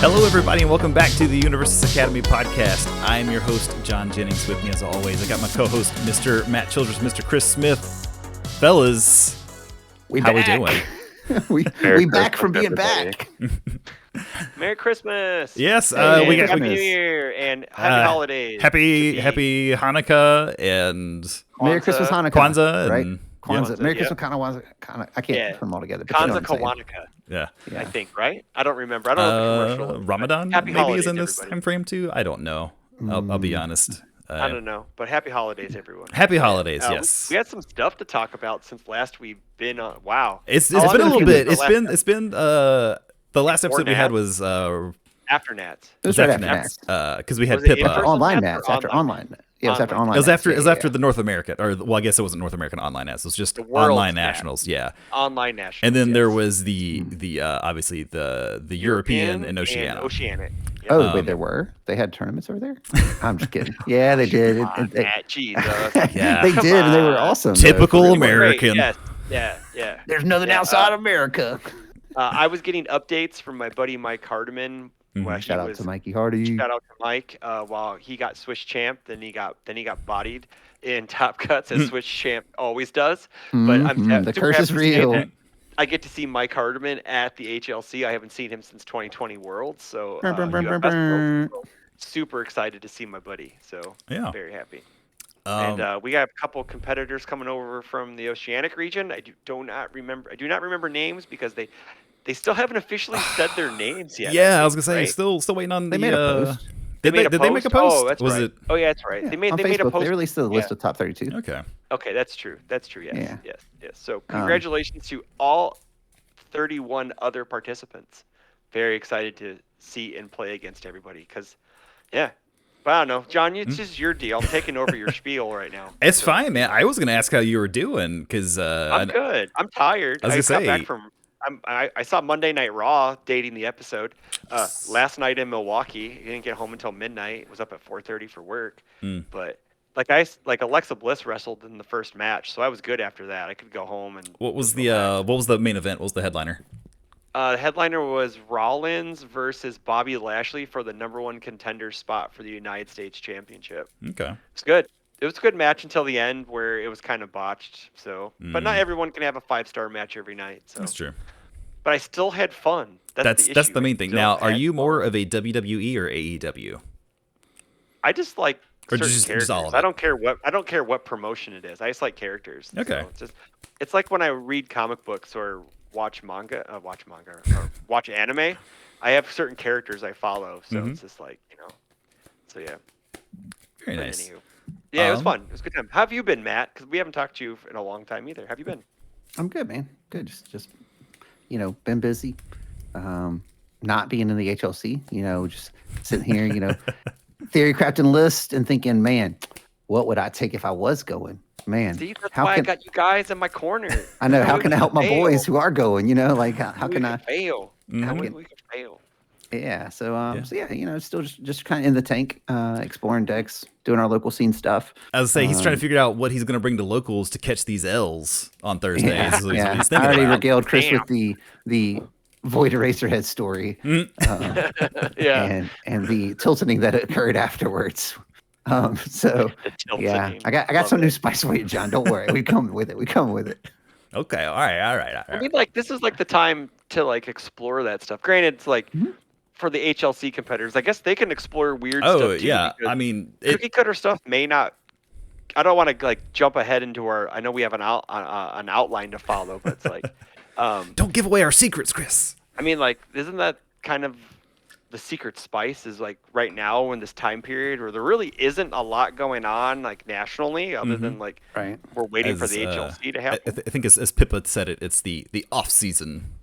Hello, everybody, and welcome back to the Universus Academy podcast. I am your host, John Jennings. With me, as always, I got my co-host, Mr. Matt Childress, Mr. Chris Smith. Fellas, how we doing? we back from being back. Merry Christmas! Yes, we got Happy New Year and Happy Holidays. Happy Hanukkah and Merry Christmas, Hanukkah, Kwanzaa, right? and Kwanzaa, Merry Christmas, Kwanzaa. I can't put them all together. Kwanzaa, Kawanaka. Yeah, I think, right? I don't remember. I don't know the commercial. Ramadan Happy maybe holidays, is in this everybody. time frame too. I don't know. I'll be honest. I don't know, but happy holidays, everyone. Happy holidays, yes. We had some stuff to talk about since last we've been on. Wow, it's been a little bit. It's been the last episode we had was after Nats. It was right after Nats. Because we had Was it Pippa. Online Nats after online. Yeah, it was after online. It was after Nats. it was after the North American, or well, I guess it wasn't North American online Nats. It was just online nationals. Yeah, Online nationals. and then there was the obviously the European and Oceania. Oceanic. Yeah. Oh, wait, there were? They had tournaments over there? I'm just kidding. Yeah, they did. Jesus. Yeah. They did, and they were awesome. Typical though. American. Yes. Yeah. There's nothing outside America. I was getting updates from my buddy Mike Hardiman. Shout out to Mikey Hardy. Shout out to Mike. While he got Swiss champ, then he got bodied in Top Cuts as Swiss champ always does. But I'm the curse is real. I get to see Mike Hardiman at the HLC. I haven't seen him since 2020 Worlds, so super excited to see my buddy. So Yeah. very happy. And we have a couple competitors coming over from the Oceanic region. I do not remember names because they still haven't officially said their names yet. Yeah, I was gonna say right? still waiting on They the. made a post. Did they make a post? Oh, that's right. Oh, yeah, that's right. Yeah, They made on a Facebook, post. they released the list of top 32. Okay. Okay, that's true. Yes. Yeah. Yes. So congratulations to all 31 other participants. Very excited to see and play against everybody because, yeah. But I don't know, John. It's just your deal. I'm taking over your spiel right now. It's fine, man. I was gonna ask how you were doing because I'm good. I'm tired. I was gonna say. Got back from. I saw Monday Night Raw dating the episode last night in Milwaukee. He didn't get home until midnight. Was up at 4:30 for work. But like Alexa Bliss wrestled in the first match, so I was good after that. I could go home and. What was the main event? What was the headliner? The headliner was Rollins versus Bobby Lashley for the #1 contender spot for the United States Championship. Okay. It's good. It was a good match until the end where it was kind of botched. So, but not everyone can have a 5-star match every night. So That's true. But I still had fun. That's the main thing. Now, are you more of a WWE or AEW? I just like Or certain just characters. all of I it? don't care what promotion it is. I just like characters. Okay. So it's like when I read comic books or watch manga, or watch anime. I have certain characters I follow, so it's just like So yeah. Very But nice. anywho. Yeah, it was fun. It was a good time. How have you been, Matt? Because we haven't talked to you in a long time either. How have you been? I'm good, man. Good. Just been busy. Not being in the HLC, just sitting here, theory crafting list and thinking, man, what would I take if I was going? Man, See, that's why I got you guys in my corner. I know. How can I help my boys who are going? How can I fail? How can- can we fail? Yeah. So still just kind of in the tank, exploring decks, doing our local scene stuff. I was say he's trying to figure out what he's going to bring to locals to catch these L's on Thursdays. Yeah, Is what he's I already thinking about. regaled Chris with the Void Eraserhead story, Yeah. and the tilting that occurred afterwards. So yeah, I got some new spice for you, John. Don't worry, we come with it. Okay. All right. I mean, this is the time to explore that stuff. Granted, it's for the HLC competitors, I guess they can explore weird stuff too. Yeah. I mean, cookie cutter stuff may not. I don't want to jump ahead into our. I know we have an outline to follow, but it's don't give away our secrets, Chris. I mean, isn't that kind of the secret spice? Is right now in this time period where there really isn't a lot going on nationally, other than Right. we're waiting for the HLC to happen. I think as Pippa said it, it's the off season.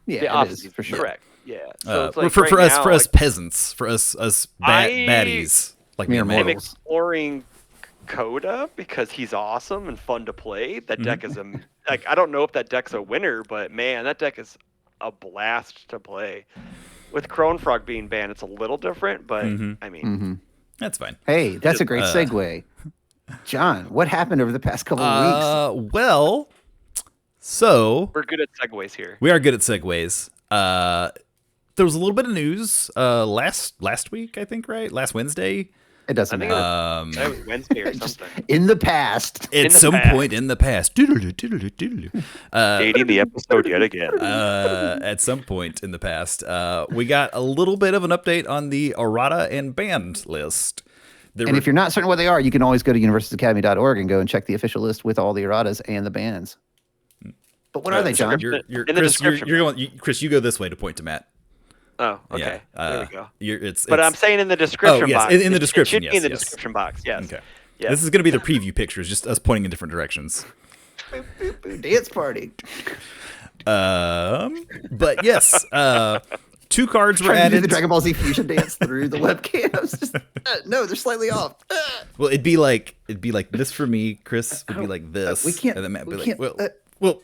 Yeah, The it off is, season, for sure. correct. Yeah. So it's for right us now, for us peasants, for us baddies like Mere me. I'm mortals. exploring Coda because he's awesome and fun to play. That deck is I don't know if that deck's a winner, but man, that deck is a blast to play. With Crone Frog being banned, it's a little different, but I mean, That's fine. Hey, that's a great segue. John, what happened over the past couple of weeks? So we're good at segues here. we are good at segues. there was a little bit of news last week, I think, right? Last Wednesday. It doesn't I matter. think that was Wednesday or something. In the past. At some point in the past. Dating the episode yet again. At some point in the past, we got a little bit of an update on the errata and banned list. And if you're not certain what they are, you can always go to universityacademy.org and go and check the official list with all the erratas and the bans. But what are they, John? Chris, description. Chris, you go this way to point to Matt. Oh, okay. There we go. But I'm saying in the description box. In the description, it should be in the description box, yes. Okay. Yes. This is going to be the preview pictures, just us pointing in different directions. Dance party. But yes, 2 cards were Trying to do added. the Dragon Ball Z fusion dance through the webcams. Just, no, they're slightly off. Well, it'd be like this for me. Chris would be like this. We can't. And then Matt would we be like, can't. we'll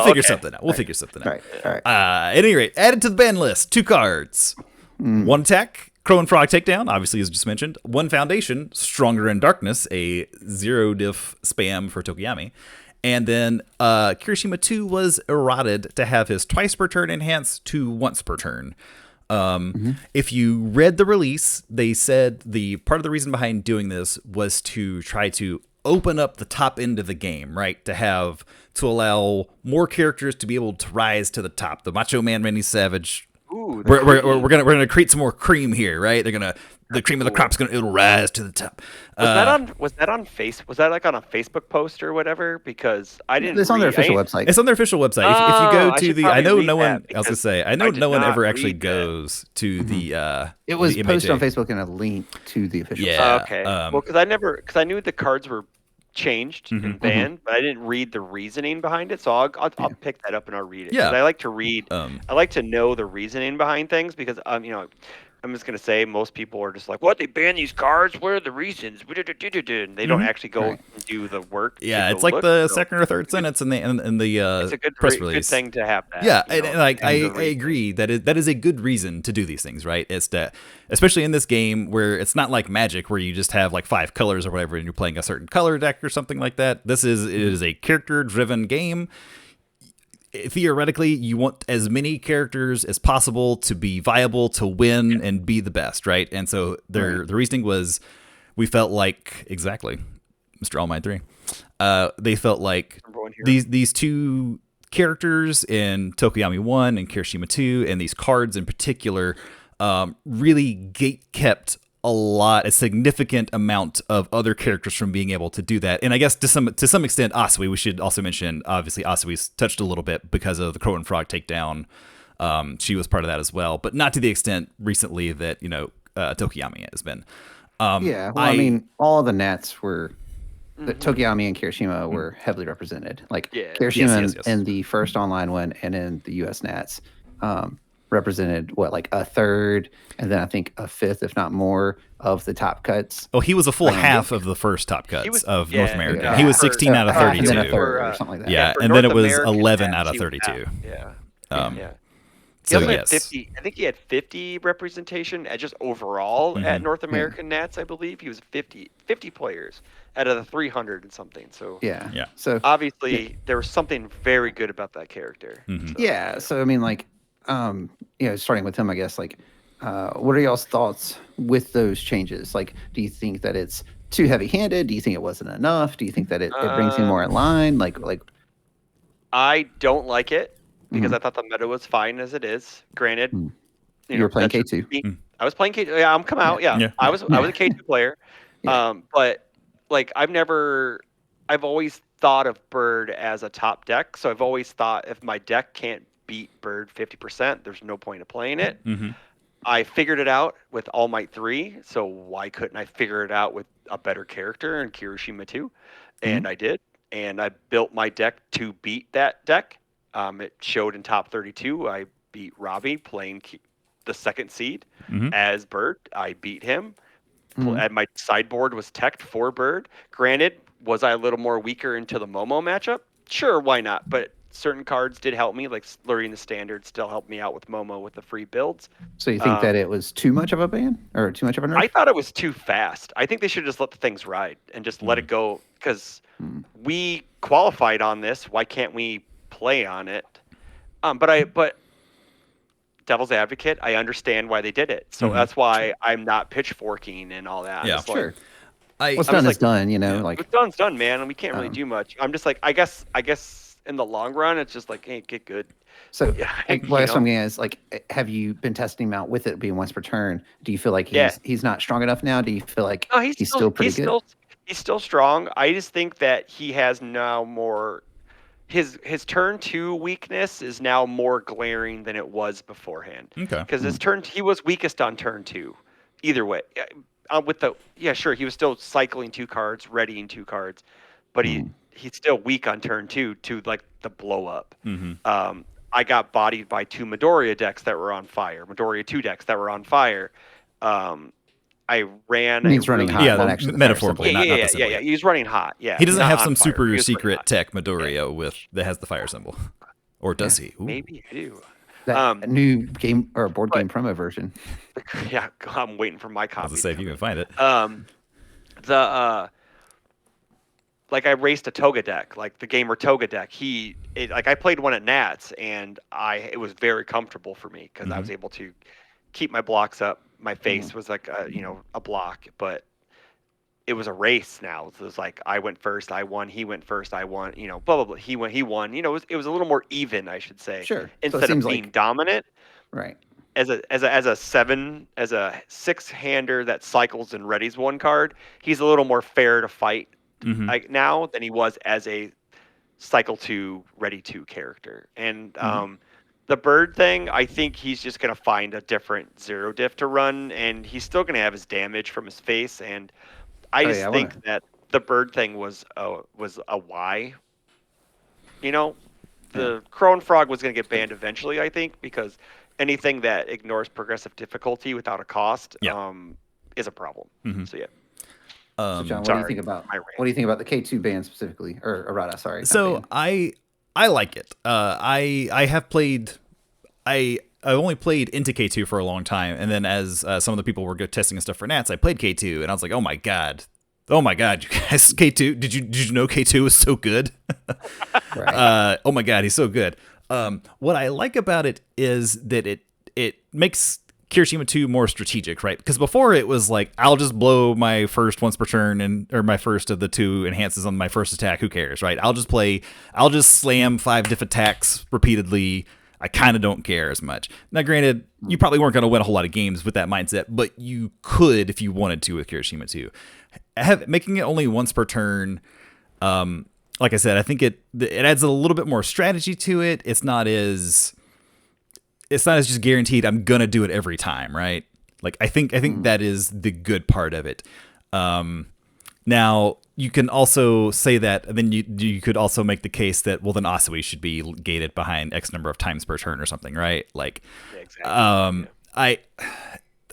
figure something out. We'll figure something out. All right. At any rate, added to the ban list, 2 cards. 1 attack, Crow and Frog Takedown, obviously as just mentioned. 1 foundation, Stronger in Darkness, a 0 diff spam for Tokiyami. And then Kirishima 2 was errated to have his twice per turn enhanced to once per turn. If you read the release, they said the part of the reason behind doing this was to try to open up the top end of the game, right? To allow more characters to be able to rise to the top. The Macho Man, Randy Savage. Ooh, we're gonna create some more cream here, right? The cream of the crop's it'll rise to the top. Was that on Was that like on a Facebook post or whatever? Because I didn't. It's on their official website. It's on their official website. If you go to I know no one. I was gonna say, I know no one ever actually goes to the. It was the posted MHA. on Facebook and a link to the official. Yeah. site. Okay. Well, because I knew the cards were changed and banned, but I didn't read the reasoning behind it. So I'll pick that up and I'll read it. Yeah. 'Cause I like to read. I like to know the reasoning behind things because I'm just gonna say most people are just like, "What? They ban these cards? What are the reasons?" And they don't actually go and do the work. Yeah, to it's go like look. the So second or third sentence in the it's a good press good release. thing to have that. Yeah, you know, and like I and the reason. agree that is a good reason to do these things, right? It's that, especially in this game where it's not like Magic where you just have like 5 colors or whatever and you're playing a certain color deck or something like that. It is a character-driven game. Theoretically, you want as many characters as possible to be viable, to win, and be the best, right? And so the reasoning was, we felt like, exactly, Mr. All Might 3, they felt like these 2 characters in Tokiyami 1 and Kirishima 2, and these cards in particular, really gate-kept a significant amount of other characters from being able to do that. And I guess to some extent, Asui, we should also mention, obviously Asui's touched a little bit because of the Crow and Frog takedown. She was part of that as well, but not to the extent recently that, Tokiyami has been. I mean, all the Nats were, Tokiyami and Kirishima were heavily represented. Like Kirishima Yes. in the first online one and in the US Nats, represented like a third and then I think a fifth, if not more, of the top cuts. Oh, he was a full half of the first top cuts of North America. Yeah. He was 16 out of 32. And then a third or something like that. Yeah, and North then it was American 11 Nats, out of he was 32. half. Yeah. He also had 50. I think he had 50 representation just overall at North American Nats. I believe he was 50 players out of the 300 and something. So Yeah. So obviously there was something very good about that character. So I mean, like, starting with him, I guess, like, what are y'all's thoughts with those changes? Like, do you think that it's too heavy-handed? Do you think it wasn't enough? Do you think that it brings him more in line? Like, I don't like it because I thought the meta was fine as it is. Granted, you were playing K2. I was playing K2. Yeah, I'm come out. Yeah. I was a K2 player. But like I've always thought of Bird as a top deck. So I've always thought if my deck can't beat Bird 50%, there's no point of playing it. I figured it out with All Might 3, so why couldn't I figure it out with a better character in Kirishima 2? And I did, and I built my deck to beat that deck. It showed in top 32. I beat Robbie playing the second seed as Bird. I beat him. And my sideboard was teched for Bird. Granted, was I a little more weaker into the Momo matchup? Sure, why not? But certain cards did help me, like learning the standard still helped me out with Momo with the free builds. So you think that it was too much of a ban or too much of a nerf? I thought it was too fast. I think they should just let the things ride and just let it go because we qualified on this. Why can't we play on it? But devil's advocate, I understand why they did it. So that's why I'm not pitchforking and all that. I'm Yeah. just Sure. I What's I'm done just is done, you know, yeah. like what's done's done, man, and we can't really do much. I'm just like, I guess in the long run, it's just like, hey, get good. so. Yeah, Well, that's what I'm getting at is like, have you been testing him out with it being once per turn? Do you feel like Yeah. he's not strong enough now? Do you feel like No, he's still pretty good? He's still strong. I just think that he has now more. His turn 2 weakness is now more glaring than it was beforehand. Okay. Because he was weakest on turn 2, either way. Sure, he was still cycling 2 cards, readying 2 cards, but he's still weak on turn 2 to like the blow up. I got bodied by 2 Midoriya decks that were on fire, Midoriya 2 decks that were on fire. I ran. He means running hot, not actually the fire metaphorically, symbol. not the symbol. Yeah. He's running hot. Yeah, He doesn't not have on some fire. super He was running secret hot. tech Midoriya that has the fire symbol, or does he? Ooh. Maybe I do. That new game or board game promo version. Yeah, I'm waiting for my I copy. was to say if you can find it. Like I raced a Toga deck, like the gamer Toga deck. I played one at Nats, and it was very comfortable for me because I was able to keep my blocks up. My face was like a block, but it was a race now. So it was like I went first, I won. He went first, I won. Blah blah blah. He won. It was a little more even, I should say. Sure. Instead of being dominant. Right. As a 6-hander that cycles and readies 1 card, he's a little more fair to fight now than he was as a cycle 2 ready 2 character. And the bird thing, I think he's just gonna find a different 0 diff to run, and he's still gonna have his damage from his face. And I think that the bird thing was a why. The Crone Frog was gonna get banned eventually, I think, because anything that ignores progressive difficulty without a cost is a problem. So yeah. So John, what do you think about the K2 ban specifically, or Errata? Sorry. So I like it. I have played. I only played into K2 for a long time, and then as some of the people were testing and stuff for Nats, I played K2, and I was like, oh my god, you guys, K2. Did you know K2 was so good? Right. Oh my god, he's so good. What I like about it is that it makes Kirishima 2 more strategic, right? Because before it was like, I'll just blow my first once per turn or my first of the 2 enhances on my first attack. Who cares, right? I'll just slam 5 diff attacks repeatedly. I kind of don't care as much. Now, granted, you probably weren't going to win a whole lot of games with that mindset, but you could if you wanted to with Kirishima 2. Making it only once per turn, like I said, I think it adds a little bit more strategy to it. It's not as just guaranteed I'm gonna do it every time, right? Like I think that is the good part of it. Now you can also say that, and then you could also make the case that, well, then Asui should be gated behind X number of times per turn or something, right? Like, exactly. I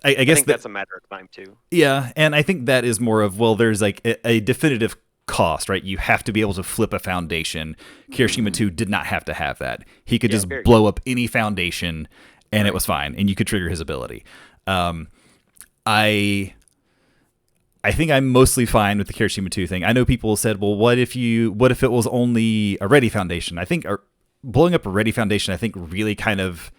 I guess think that's a matter of time too. Yeah, and I think that is more of, well, there's like a definitive cost, right? You have to be able to flip a foundation. Kirishima 2 did not have to have that. He could just blow up any foundation, and it was fine, and you could trigger his ability. I think I'm mostly fine with the Kirishima 2 thing. I know people said, well, what if it was only a ready foundation? I think blowing up a ready foundation, I think really kind of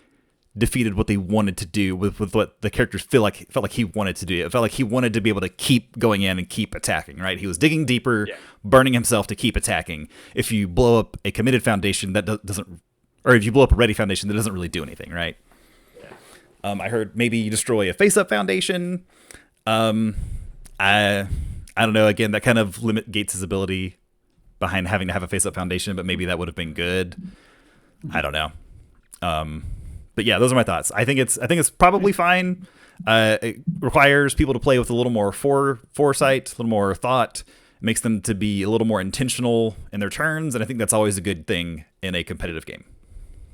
defeated what they wanted to do with what the characters felt like he wanted to do. It felt like he wanted to be able to keep going in and keep attacking, right? He was digging deeper, burning himself to keep attacking. If you blow up a committed foundation that doesn't, or if you blow up a ready foundation that doesn't really do anything, right? Yeah. I heard maybe you destroy a face-up foundation. I don't know. Again, that kind of limit Gates' ability behind having to have a face-up foundation, but maybe that would have been good. I don't know. But yeah, those are my thoughts. I think it's probably fine. It requires people to play with a little more foresight, a little more thought. It makes them to be a little more intentional in their turns, and I think that's always a good thing in a competitive game.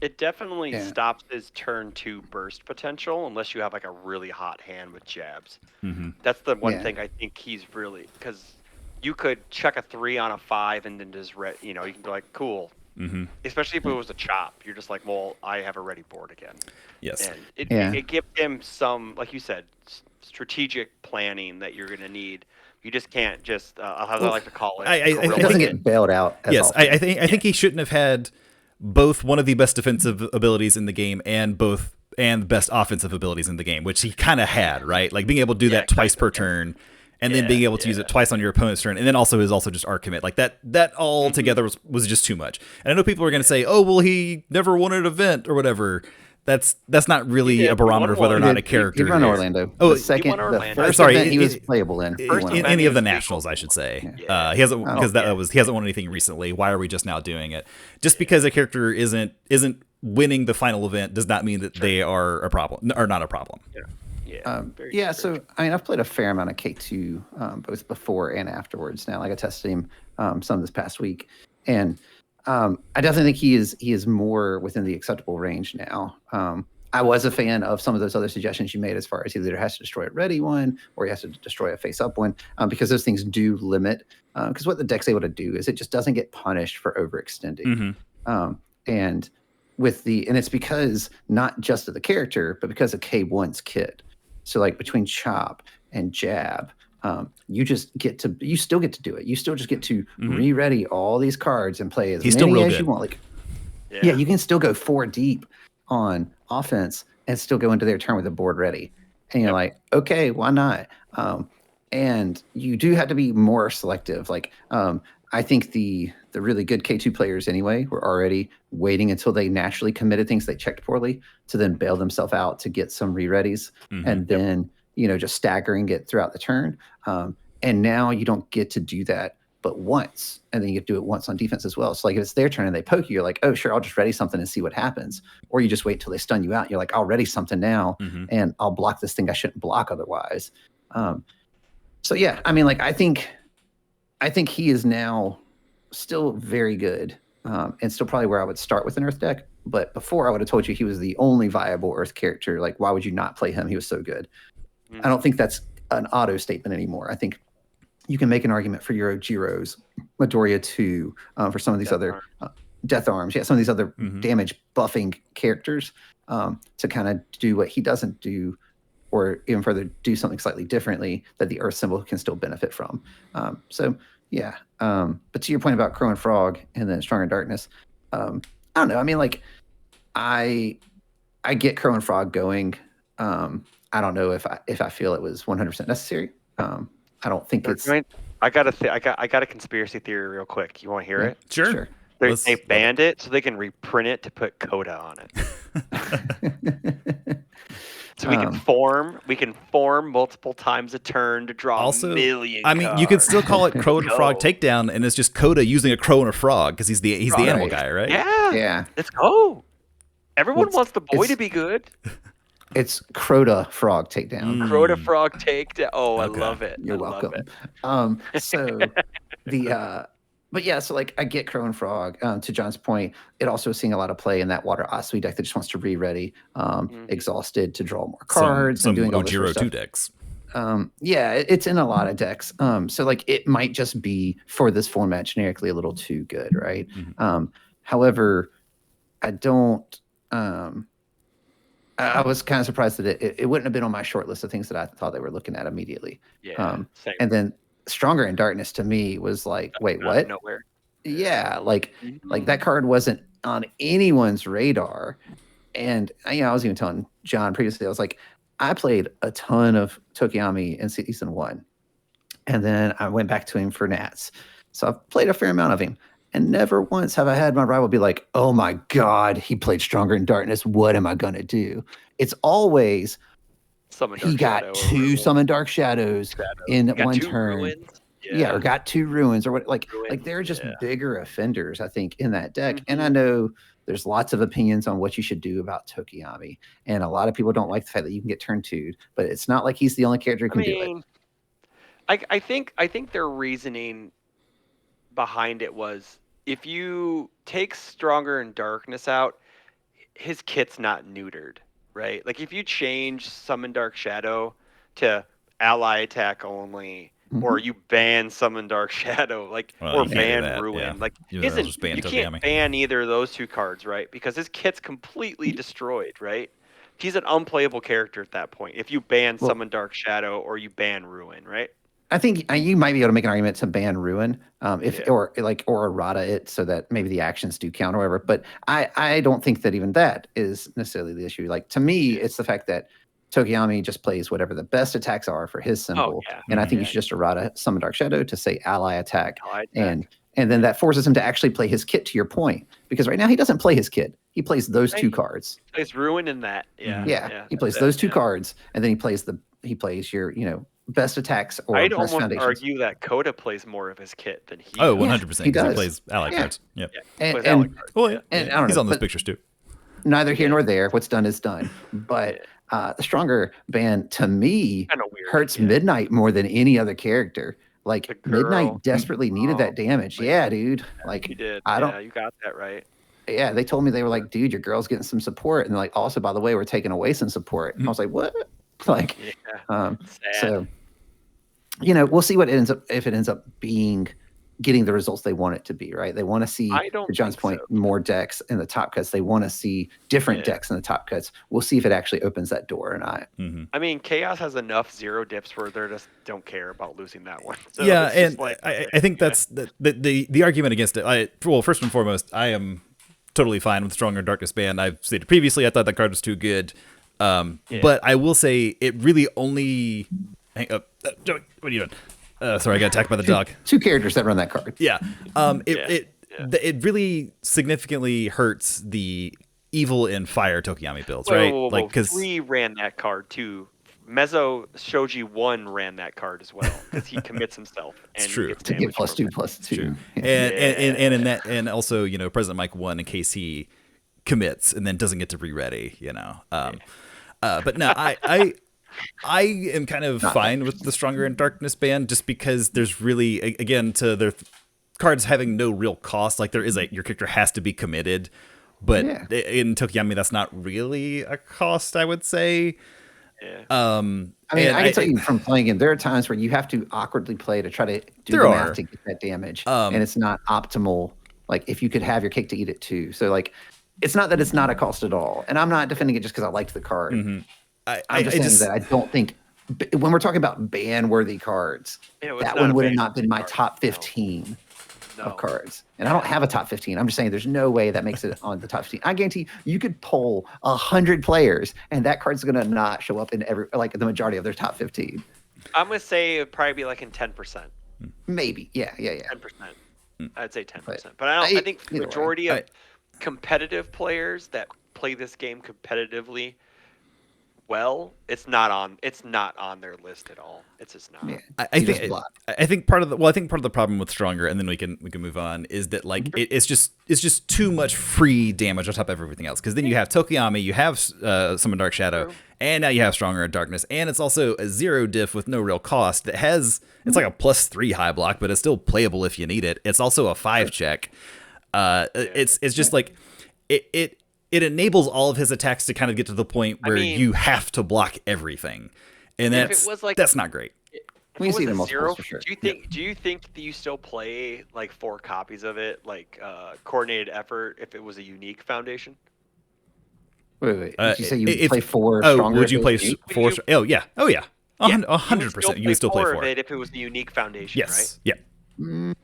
It definitely stops his turn 2 burst potential unless you have like a really hot hand with jabs. Mm-hmm. That's the one thing I think he's really, because you could check a 3 on a 5 and then just you can be like, cool. Mm-hmm. Especially if it was a chop, you're just like, well, I have a ready board again. Yes, and it gives him some, like you said, strategic planning that you're going to need. You just can't just how I like to call it. He doesn't get bailed out. Yes, I think he shouldn't have had both one of the best defensive abilities in the game and both and the best offensive abilities in the game, which he kind of had, right? Like being able to do that twice per turn, and then being able to use it twice on your opponent's turn, and then also just arc commit. Like that all together was just too much. And I know people are going to say, "Oh, well, he never won an event or whatever." That's not really a barometer of whether or not a character. He won Orlando. Oh, the first event he was playable in. In any of the nationals, I should say. Yeah. He hasn't he hasn't won anything recently. Why are we just now doing it? Just because a character isn't winning the final event does not mean that they are a problem or not a problem. So I mean, I've played a fair amount of K2 both before and afterwards. Now, like I tested him some this past week, and I definitely think he is more within the acceptable range now. I was a fan of some of those other suggestions you made as far as either has to destroy a ready one or he has to destroy a face-up one, because those things do limit. Because what the deck's able to do is it just doesn't get punished for overextending. And it's because not just of the character, but because of K1's kit. So like between chop and jab, you still get to do it. You still just get to re-ready all these cards and play as many as you want. Like, you can still go 4 deep on offense and still go into their turn with the board ready. And you're like, okay, why not? And you do have to be more selective. Like, I think the really good K2 players anyway were already waiting until they naturally committed things they checked poorly to then bail themselves out to get some re-readies, and then just staggering it throughout the turn. And now you don't get to do that but once, and then you get to do it once on defense as well. So like if it's their turn and they poke you, you're like, oh sure, I'll just ready something and see what happens. Or you just wait till they stun you out. You're like, I'll ready something now and I'll block this thing I shouldn't block otherwise. So yeah, I mean, like I think he is now still very good, and still probably where I would start with an Earth deck. But before I would have told you he was the only viable Earth character. Like, why would you not play him? He was so good. I don't think that's an auto statement anymore. I think you can make an argument for Euro Giros, Midoriya 2, for some of these Death Arms. Yeah, some of these other damage buffing characters to kind of do what he doesn't do, or even further, do something slightly differently that the Earth symbol can still benefit from. So yeah. But to your point about Crow and Frog and then Stronger Darkness, I don't know. I mean, like I get Crow and Frog going. I don't know if I feel it was 100% necessary. I don't think it's. I got a conspiracy theory real quick. You want to hear it? Sure. They banned it so they can reprint it to put Coda on it. So we can form multiple times a turn to draw a million. I mean, cards. you can still call it Crow and Frog Takedown, and it's just Coda using a crow and a frog because he's the animal guy, right? Yeah. Let's go. Everyone wants the boy to be good. It's Crota Frog Takedown. Crota Frog Takedown. Oh, okay. I love it. You're welcome. So but yeah, so like I get Crow and Frog. To John's point, it also is seeing a lot of play in that Water Asui deck that just wants to re-ready, exhausted to draw more cards, some and doing all this Ojiro sort of 2 stuff. decks. It's in a lot of decks. So like it might just be for this format generically a little too good, right? However, I don't. I was kind of surprised that it wouldn't have been on my short list of things that I thought they were looking at immediately. Same. And then Stronger in Darkness to me was like, wait, what? Nowhere. Yeah, like that card wasn't on anyone's radar. And I was even telling John previously, I was like, I played a ton of Tokiyami in season 1, and then I went back to him for Nats. So I've played a fair amount of him. And never once have I had my rival be like, oh my God, he played Stronger in Darkness. What am I going to do? It's always, he got 2 Summon Dark Shadows in one turn. Or got 2 Ruins or what. Like there are just bigger offenders, I think, in that deck. And I know there's lots of opinions on what you should do about Tokiyami. And a lot of people don't like the fact that you can get turn 2'd, but it's not like he's the only character who can do it. I think their reasoning behind it was, if you take Stronger in Darkness out, his kit's not neutered, right? Like if you change Summon Dark Shadow to ally attack only, or you ban Summon Dark Shadow, or ban Ruin, you can't ban either of those 2 cards, right? Because his kit's completely destroyed, right? He's an unplayable character at that point if you ban Summon Dark Shadow or you ban Ruin, right? I think you might be able to make an argument to ban Ruin, or errata it so that maybe the actions do count or whatever. But I don't think that even that is necessarily the issue. Like to me, it's the fact that Tokiyami just plays whatever the best attacks are for his symbol, and I think you should just errata Summon Dark Shadow to say ally attack, and then that forces him to actually play his kit. To your point, because right now he doesn't play his kit; he plays those two cards. He plays Ruin in that, He plays those two cards, and then he plays your best attacks or I'd best almost foundations. argue that Coda plays more of his kit than he. Oh, 100%. He does. He plays ally cards. Yep. And I don't know, he's on those pictures too. Neither here nor there. What's done is done. But the stronger ban to me hurts Midnight more than any other character. Like Midnight desperately needed that damage. Yeah, dude. Like he did. You got that right. Yeah, they told me, they were like, dude, your girl's getting some support, and they're like, also, by the way, we're taking away some support. And I was like, what? Like, so we'll see what it ends up, if it ends up being getting the results they want it to be, right? They want to see, to John's point, more decks in the top cuts. They want to see different decks in the top cuts. We'll see if it actually opens that door or not. I mean, Chaos has enough zero dips where they just don't care about losing that one. So and I think that's the argument against it. Well, first and foremost, I am totally fine with Stronger Darkness ban. I've stated previously I thought that card was too good. But I will say it really only... Hang up. Joey, what are you doing? Sorry, I got attacked by the dog. Two characters that run that card. Yeah. It really significantly hurts the Evil and Fire Tokiyami builds, right? Like, because 3 ran that card too. Mezzo Shoji 1 ran that card as well because he commits himself. And it's true. Gets to get +2/+2. And in that, and also President Mike 1 in case he commits and then doesn't get to re-ready. But no, I am kind of fine with the Stronger in Darkness ban just because there's really, again, to their cards having no real cost. Like there is your character has to be committed, but in Tokiyami that's not really a cost, I would say. I mean, I can tell you from playing him, there are times where you have to awkwardly play to try to do the math to get that damage, and it's not optimal. Like if you could have your cake to eat it too. So like, it's not that it's not a cost at all, and I'm not defending it just because I liked the card. I'm just saying that I don't think when we're talking about ban-worthy cards, that one would have not been my top 15 of cards. And I don't have a top 15. I'm just saying there's no way that makes it on the top 15. I guarantee you could poll 100 players, and that card's going to not show up in the majority of their top 15. I'm going to say it'd probably be like in 10%. Maybe. Yeah. 10%. I'd say 10%. But I think the majority of competitive players that play this game competitively, it's not on their list at all. It's just not. Yeah. I think part of the problem with Stronger, and then we can move on, is that it's just too much free damage on top of everything else. Because then you have Tokiyami, you have Summon Dark Shadow, and now you have Stronger in Darkness, and it's also a 0 diff with no real cost that it's like a +3 high block, but it's still playable if you need it. It's also a 5 check. It's just like it enables all of his attacks to kind of get to the point where you have to block everything, and that's not great. We see them multiple for sure. Do you think that you still play like 4 copies of it, like coordinated effort, if it was a unique foundation? Wait. Did you say you play 4 Stronger? Would you play 4? Oh yeah. 100%. You would still play 4 of it if it was the unique foundation. Yes. Right? Yeah.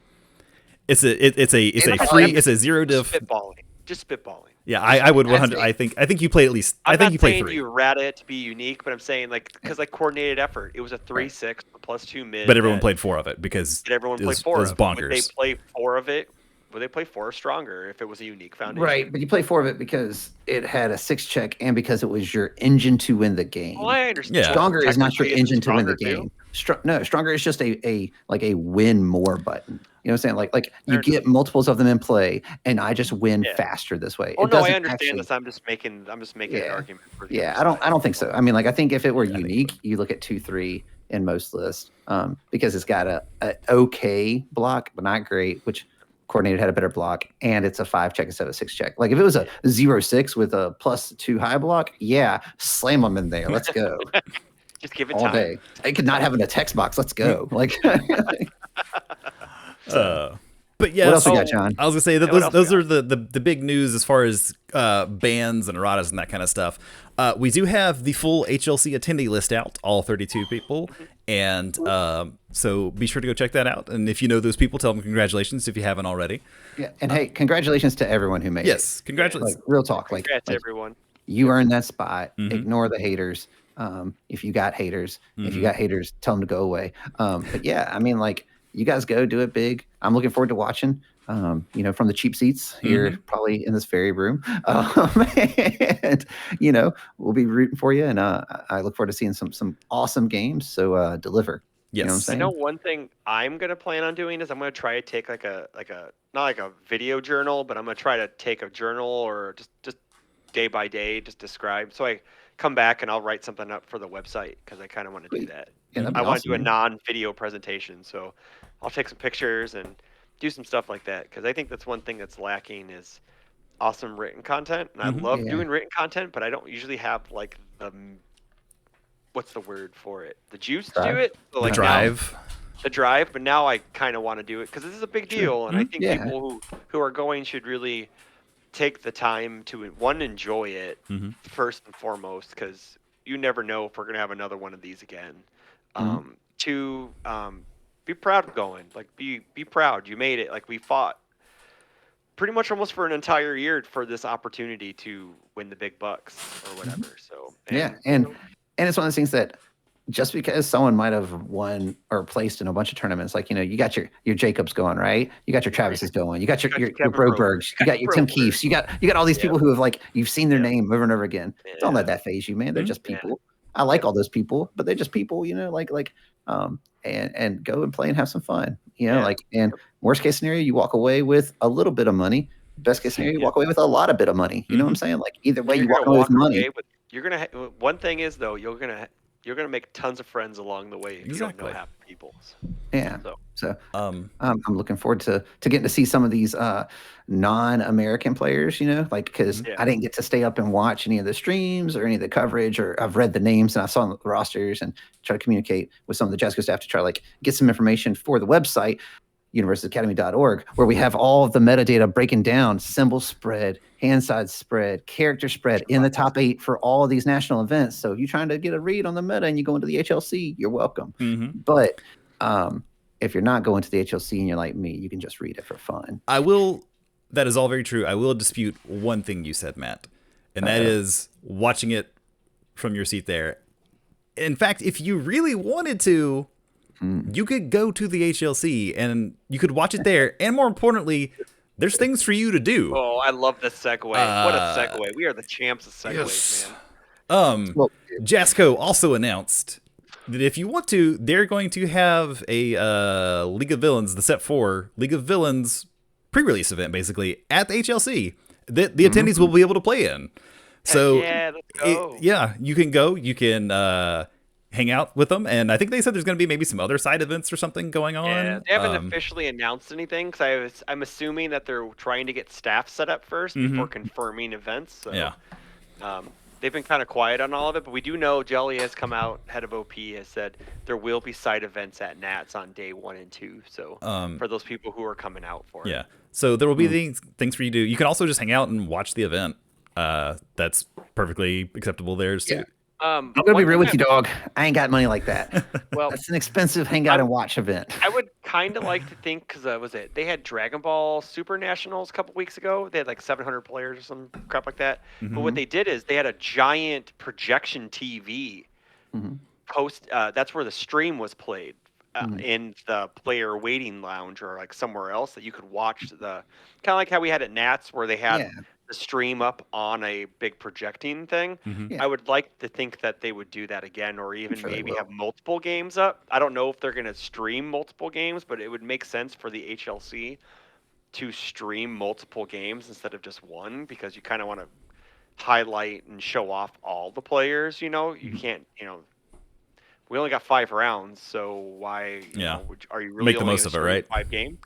It's a 0 diff. Just spitballing. Yeah, I would 100. I think you play at least. I think you play 3. I'm not saying you errata it to be unique, but I'm saying because coordinated effort, it was a 3/6 +2 mid. But everyone played 4 of it because everyone played 4 of it. Bonkers. Would they play 4 of it? Would they play 4 Stronger if it was a unique foundation? Right, but you play 4 of it because it had a 6 check and because it was your engine to win the game. Well, I understand. Yeah. Stronger is not your engine to win the game. Stronger is just a win more button. You know what I'm saying? Like you get multiples of them in play, and I just win faster this way. Oh no, I understand this. I'm just making an argument for the I don't think so. I mean, I think if it were unique, you look at 2/3 in most lists, because it's got a okay block, but not great, which coordinated had a better block, and it's a 5 check instead of a 6 check. Like if it was a 0/6 with a +2 high block, slam them in there. Let's go. Just give it all time. Day. I could not have in a text box. Let's go. Like But yeah, What else we so got, John? I was gonna say that what else those we are the big news as far as bans and erratas and that kind of stuff. We do have the full HLC attendee list out, all 32 people, and so be sure to go check that out. And if you know those people, tell them congratulations if you haven't already. Yeah, and hey, congratulations to everyone who made it. Yes, congratulations. Like real talk, Congrats, everyone. you earned that spot. Mhm. Ignore the haters. If you got haters, tell them to go away. But yeah, I mean, like, you guys go do it big. I'm looking forward to watching. You know, from the cheap seats here, probably in this very room. And you know, we'll be rooting for you, and I look forward to seeing some awesome games. So deliver. Yes. You know what I'm saying? You know, one thing I'm gonna plan on doing is I'm gonna try to take like a not like a video journal, but I'm gonna try to take a journal or just day by day, just describe. So I come back and I'll write something up for the website because I kind of want to do Sweet. that. Yeah, that'd be I want to do a awesome, man. non-video presentation, so I'll take some pictures and do some stuff like that because I think that's one thing that's lacking is awesome written content, and I love Yeah. doing written content, but I don't usually have like the what's the word for it? The juice to do Drive. it. So, The like, now- drive. the drive, but now I kind of want to do it because this is a big deal, and I think Yeah. people who are going should really take the time to one enjoy it first and foremost because you never know if we're gonna have another one of these again. Two, be proud of going. Like be proud. You made it. Like we fought pretty much almost for an entire year for this opportunity to win the big bucks or whatever. So Yeah, and it's one of those things that just because someone might have won or placed in a bunch of tournaments, like, you know, you got your Jacobs going, right? You got your Travises going, you got your Kevin Brobergs, you got your Tim Broberg. Keefes, you got all these people who have, like, you've seen their name over and over again. Don't let Yeah. that phase you, man. They're just Yeah. people. I like all those people, but they're just people, you know, and go and play and have some fun, you know, Yeah. and worst case scenario, you walk away with a little bit of money. Best case scenario, you walk away with a lot of bit of money. You know what I'm saying? Like, either way, You're you gonna walk away with money. you're gonna one thing is though you're gonna make tons of friends along the way if you don't know Exactly. half the people. Yeah. So I'm looking forward to getting to see some of these non-American players, you know, like, because Yeah. I didn't get to stay up and watch any of the streams or any of the coverage, or I've read the names and I saw the rosters and try to communicate with some of the Jesco staff to try to, like, get some information for the website, universityacademy.org, where we have all of the metadata breaking down symbol spread, hand size spread, character spread in the top 8 for all of these national events. So if you're trying to get a read on the meta and you go into the HLC, you're welcome. But if you're not going to the HLC and you're like me, you can just read it for fun. That is all very true. I will dispute one thing you said, Matt, and that is watching it from your seat there. In fact, if you really wanted to, you could go to the HLC and you could watch it there. And more importantly, there's things for you to do. Oh, I love this segue. What a segue. We are the champs of segues, man. Well, Jasco also announced that if you want to, they're going to have a League of Villains, the Set 4 League of Villains pre-release event, basically, at the HLC that the attendees will be able to play in. So, yeah, let's go. you can go. You can hang out with them. And I think they said there's going to be maybe some other side events or something going on. Yeah, they haven't officially announced anything because I'm assuming that they're trying to get staff set up first before confirming events. So, Yeah. They've been kind of quiet on all of it, but we do know Jelly has come out, head of OP has said there will be side events at Nats on day 1 and 2. So for those people who are coming out for it. Yeah. So there will be things for you to do. You can also just hang out and watch the event. That's perfectly acceptable there too. Yeah. I'm gonna be real with you, dog. I ain't got money like that. Well, that's an expensive hang out and watch event. I would kind of like to think because they had Dragon Ball Super Nationals a couple weeks ago. They had like 700 players or some crap like that. But what they did is they had a giant projection TV post. That's where the stream was played in the player waiting lounge or like somewhere else that you could watch the kind of like how we had at Nats where they had. The stream up on a big projecting thing. I would like to think that they would do that again, or even maybe have multiple games up. I don't know if they're going to stream multiple games, but it would make sense for the HLC to stream multiple games instead of just one, because you kind of want to highlight and show off all the players. You know, you can't. You know, we only got 5 rounds, so why? You know, are you really make the only most of it, right? 5 games.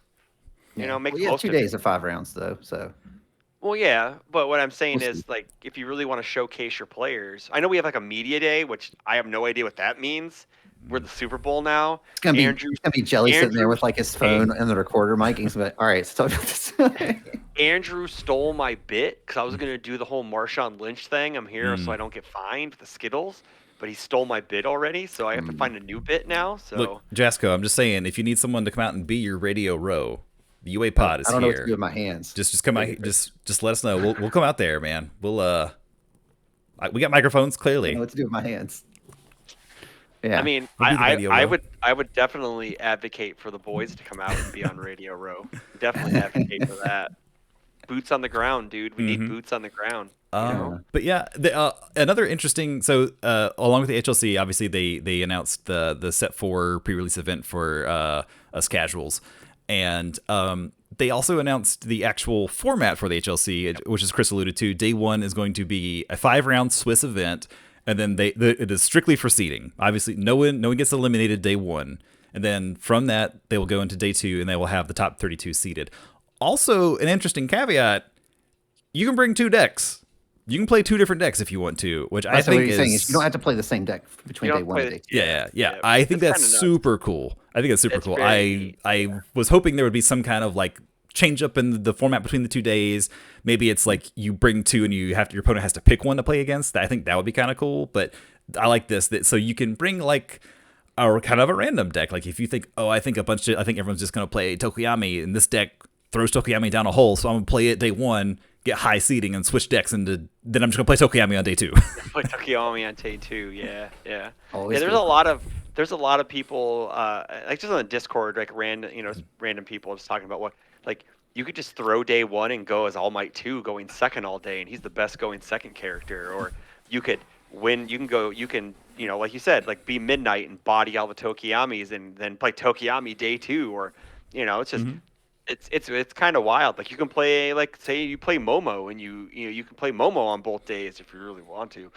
You know, make well, the most 2 of it. days of 5 rounds though, so. Well, yeah, but what I'm saying is, like, if you really want to showcase your players, I know we have like a media day, which I have no idea what that means, we're the Super Bowl now. It's gonna be Jelly sitting there Andrew- with like his phone and the recorder mic. And he's like, "All right, so talk about this." Andrew stole my bit because I was gonna do the whole Marshawn Lynch thing. I'm here so I don't get fined with the Skittles, but he stole my bit already, so I have to find a new bit now. So Look, Jasco, I'm just saying, if you need someone to come out and be your Radio Row, the UA Pod is here. I don't know what to do with my hands. Just come out. Just let us know. We'll come out there, man. We'll we got microphones I clearly. don't know what to do with my hands. Yeah. I mean, We'll be the Radio Row. I would definitely advocate for the boys to come out and be on Radio Row. Definitely advocate for that. Boots on the ground, dude. We need boots on the ground. You know? But yeah, another interesting. So along with the HLC, obviously they announced the Set 4 pre-release event for us casuals, and they also announced the actual format for the HLC, which, as Chris alluded to, day one is going to be a 5-round Swiss event, and then it is strictly for seeding. Obviously, no one gets eliminated day one, and then from that they will go into day two, and they will have the top 32 seeded. Also, an interesting caveat: you can bring 2 decks. You can play 2 different decks if you want to, which I think is saying is you don't have to play the same deck between day one and day two. Yeah. I think that's super cool. I think that's super cool. I was hoping there would be some kind of like change up in the format between the 2 days. Maybe it's like you bring 2 and your opponent has to pick one to play against. I think that would be kind of cool. But I like this so you can bring like a kind of a random deck. Like if you think, I think everyone's just gonna play Tokuyami, and this deck throws Tokuyami down a hole, so I'm gonna play it day one, get high seeding, and switch decks then I'm just gonna play Tokuyami on day 2. Play Tokuyami on day 2, yeah. Always There's good. a lot of people like just on the Discord, like random people just talking about what, like, you could just throw day 1 and go as All Might 2 going second all day, and he's the best going second character. Or you could win. You can like you said, like be Midnight and body all the Tokuyamis and then play Tokuyami day 2. Or it's just. It's kind of wild. Like you can play, like say you play Momo, and you can play Momo on both days if you really want to.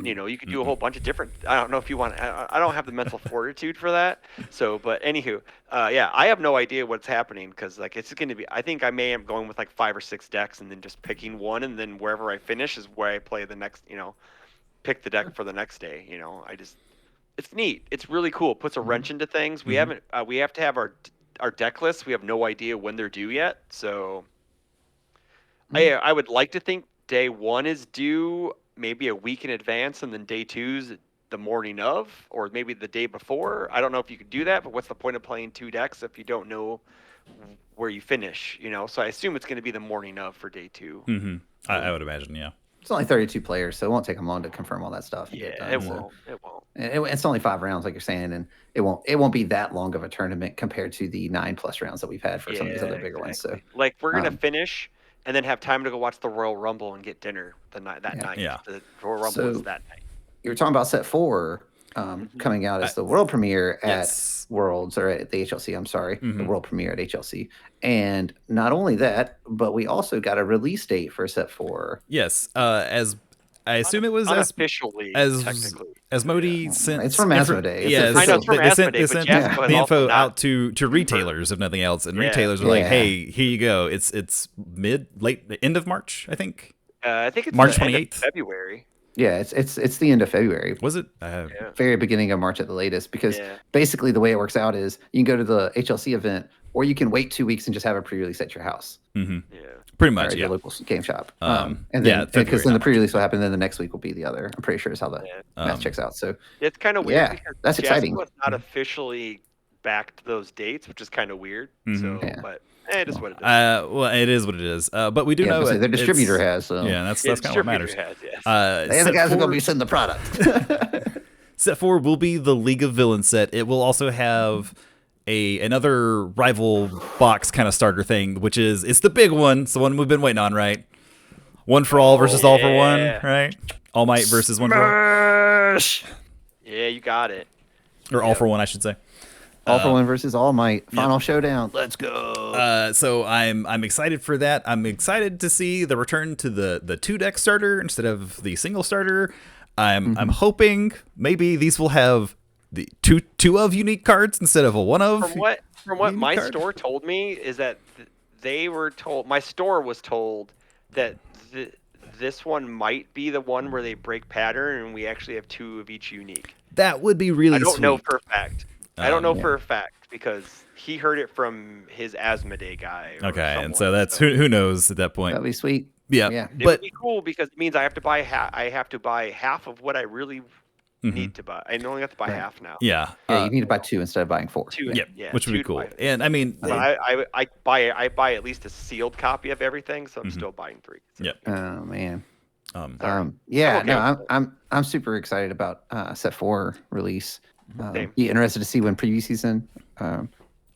You can do a whole bunch of different. I don't know if you want. I don't have the mental fortitude for that. So, but anywho, I have no idea what's happening because like it's going to be. I think I may am going with like 5 or 6 decks and then just picking one, and then wherever I finish is where I play the next. Pick the deck for the next day. It's neat. It's really cool. It puts a wrench into things. We haven't. We have to have our deck lists. We have no idea when they're due yet, so I would like to think day 1 is due maybe a week in advance, and then day 2's the morning of, or maybe the day before. I don't know if you could do that, but what's the point of playing 2 decks if you don't know where you finish? So I assume it's going to be the morning of for day 2. I would imagine, yeah. It's only 32 players, so it won't take them long to confirm all that stuff. It won't. It's only 5 rounds, like you're saying, and it won't be that long of a tournament compared to the 9+ rounds that we've had for some of these other bigger ones. So, like, we're gonna finish and then have time to go watch the Royal Rumble and get dinner that night. Yeah. The Royal Rumble is that night. You were talking about Set 4 coming out as the world premiere at Worlds, or at the HLC. I'm sorry, the world premiere at HLC. And not only that, but we also got a release date for Set 4. Yes, as I assume it was unofficially, technically. As Modi sent. It's from Asmodee. They sent the info out to retailers, if nothing else, and retailers were like, "Hey, here you go. It's end of March, I think. I think it's March 28th, February. Yeah, it's the end of February. Was it? Very beginning of March at the latest, because basically the way it works out is you can go to the HLC event, or you can wait 2 weeks and just have a pre-release at your house. Pretty much, your local game shop. And then because then the pre-release will happen, then the next week will be the other. I'm pretty sure is how the math checks out. So it's kind of weird. Yeah, that's exciting. It's not officially backed those dates, which is kind of weird. So, but it is what it is. Well, it is what it is. But we do know the distributor has. So. Yeah, that's kind of what matters. They're the guys who are going to be sending the product. Set 4 will be the League of Villains set. It will also have another rival box kind of starter thing, which is it's the big one. It's the one we've been waiting on, right? One for all versus all for one, right? All Might versus one for all. Yeah, you got it. Or all for one, I should say. All for one versus All Might. Final showdown. Let's go. So I'm excited for that. I'm excited to see the return to the 2-deck starter instead of the single starter. I'm hoping maybe these will have the two of unique cards instead of a one of. From what my store told me is that they were told, my store was told that this one might be the one where they break pattern and we actually have 2 of each unique. That would be really I don't know sweet. for a fact. I don't know for a fact because he heard it from his Asmodee guy. Or Okay, someone, and so that's who knows at that point. That'd be sweet. Yeah, Yeah. It would be cool because it means I have to buy half of what I really need to buy. I only have to buy half now. Yeah, Yeah, you need to buy 2 instead of buying 4. Two, yeah, which would be 2 to cool. buy. And I mean, But I buy at least a sealed copy of everything, so I'm still buying 3. So. yeah. Oh man. I'm okay I'm super excited about set 4 release. Same. Be interested to see when preview season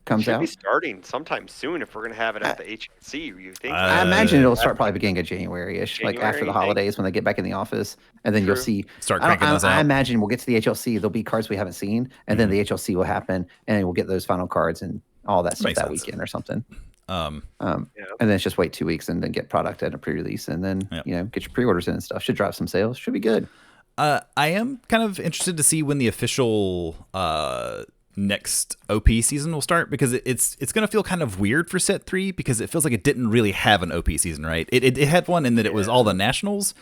comes Should out. be starting sometime soon if we're gonna have it at the HLC. You think? I imagine it'll start probably beginning of January-ish, like after January, the holidays when they get back in the office, and then you'll see. Start cranking those out. I imagine we'll get to the HLC. There'll be cards we haven't seen, and then the HLC will happen, and then we'll get those final cards and all that stuff Makes that sense. weekend or something. Um, And then it's just wait 2 weeks and then get product at a pre-release, and then get your pre-orders in and stuff. Should drive some sales. Should be good. I am kind of interested to see when the official next OP season will start, because it's going to feel kind of weird for set 3 because it feels like it didn't really have an OP season, right? It had one in that it was all the nationals,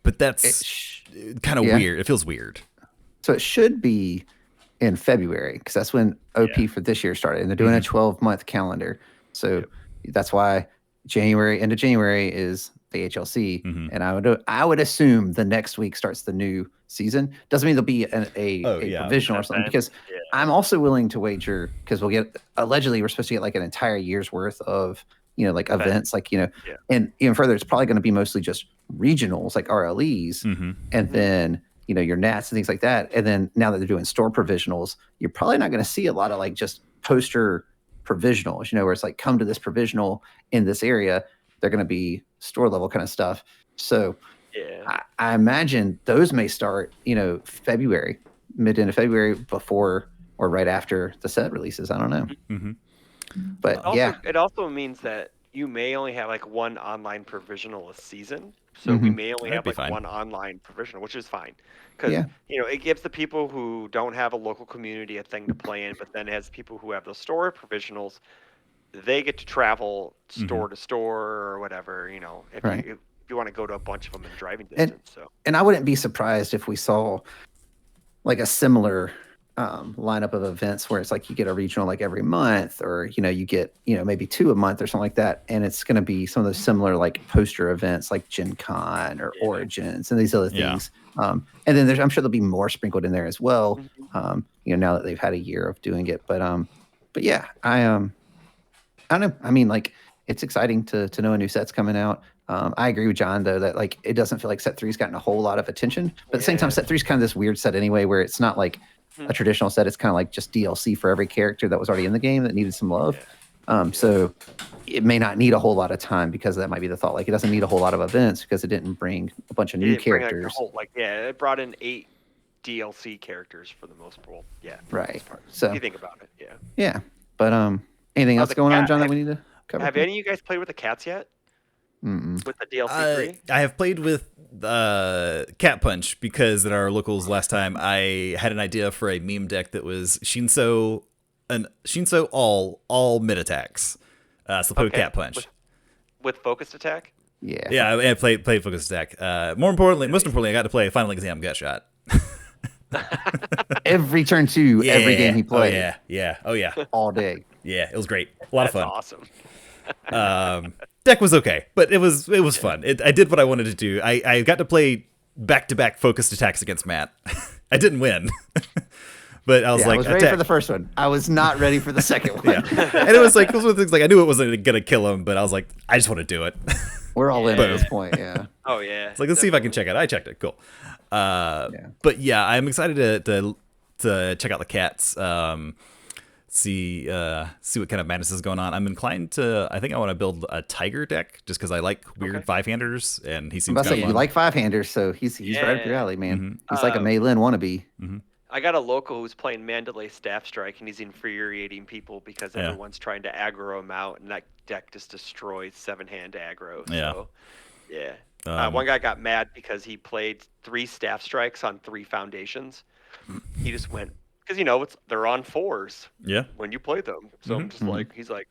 but that's kind of weird. It feels weird. So it should be in February because that's when OP for this year started, and they're doing a 12-month calendar. So that's why end of January is the HLC, and I would assume the next week starts the new season. Doesn't mean there'll be a provisional or something, because I'm also willing to wager, because we'll get, allegedly we're supposed to get like an entire year's worth of like events, like and even further, it's probably going to be mostly just regionals like RLEs, and then your Nats and things like that. And then now that they're doing store provisionals, you're probably not going to see a lot of like just poster provisionals, where it's like, come to this provisional in this area. They're going to be store level kind of stuff. So I imagine those may start, February, mid into February, before or right after the set releases. I don't know. But it also means that you may only have like one online provisional a season. So we may only have like one online provisional, which is fine. Because, it gives the people who don't have a local community a thing to play in, but then as people who have those store provisionals, they get to travel store to store or whatever, if you want to go to a bunch of them in driving distance. And I wouldn't be surprised if we saw like a similar lineup of events where it's like you get a regional like every month, or you get maybe 2 a month or something like that, and it's going to be some of those similar like poster events like Gen Con or Origins and these other things. And then I'm sure there'll be more sprinkled in there as well. Now that they've had a year of doing it, but yeah, I don't know. I mean, like, it's exciting to know a new set's coming out. I agree with John, though, that like it doesn't feel like set 3's gotten a whole lot of attention. But at the same time, set 3's kind of this weird set anyway, where it's not like a traditional set. It's kind of like just DLC for every character that was already in the game that needed some love. So it may not need a whole lot of time, because that might be the thought. Like, it doesn't need a whole lot of events because it didn't bring a bunch of new characters. It brought in 8 DLC characters for the most part. Right. So if you think about it, yeah. But anything else going on, John, that we need to cover? Have any of you guys played with the cats yet? With the DLC 3? I have played with Cat Punch, because at our locals last time I had an idea for a meme deck that was Shinso all mid attacks. So play with Cat Punch. With focused attack? Yeah, I played focused attack. Most importantly, I got to play Final Exam Gut Shot. Every turn 2, every game he played. Oh yeah. All day. Yeah, it was great. A lot of fun. Awesome. Deck was okay, but it was fun. I did what I wanted to do. I got to play back-to-back focused attacks against Matt. I didn't win, but I was like, I was ready for the first one. I was not ready for the second one. And it was like, those were things like, I knew it wasn't gonna kill him, but I was like, I just want to do it. We're all in at this point. Yeah. Oh yeah. It's like, let's see if I can check it. I checked it. Cool. But yeah, I'm excited to check out the cats. See what kind of madness is going on. I'm inclined to. I think I want to build a tiger deck just because I like weird 5-handers, and he seems. You like 5-handers, so he's right up your alley, man. He's like a Mei Lin wannabe. I got a local who's playing Mandalay Staff Strike, and he's infuriating people because everyone's trying to aggro him out, and that deck just destroys 7-hand aggro. So, one guy got mad because he played 3 Staff Strikes on 3 foundations. He just went, because they're on 4s. Yeah. When you play them, so I'm just like, he's like,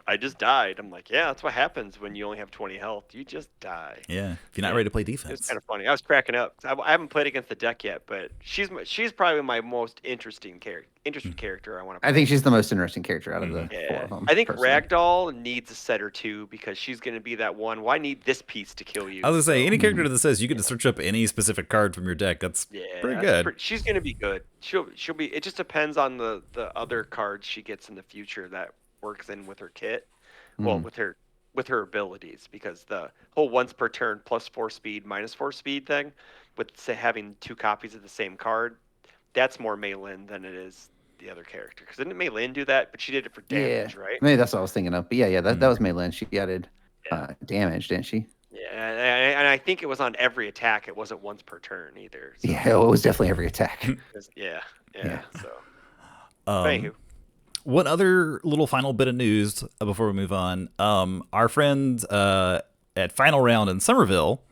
I just died. I'm like, yeah, that's what happens when you only have 20 health. You just die. Yeah, if you're not ready to play It was defense. kind of funny. I was cracking up. I haven't played against the deck yet, but she's probably my most interesting character I want to play. I think she's the most interesting character out of the Yeah. 4 of them. I think personally. Ragdoll needs a set or two because she's going to be that one. Why need this piece to kill you? I was gonna say, any character that says you get to search up any specific card from your deck, that's pretty good. She's going to be good. She'll be. It just depends on the other cards she gets in the future that works in with her kit. Well, with her abilities, because the whole once per turn +4 speed -4 speed thing, with say having 2 copies of the same card, that's more Maylin than it is the other character. Because didn't Maylin do that? But she did it for damage, right? Maybe that's what I was thinking of. But yeah, that was Maylin. She added damage, didn't she? Yeah, and I think it was on every attack. It wasn't once per turn either. So. Yeah, it was definitely every attack. Yeah. So, Anywho. One other little final bit of news before we move on. Our friends at Final Round in Somerville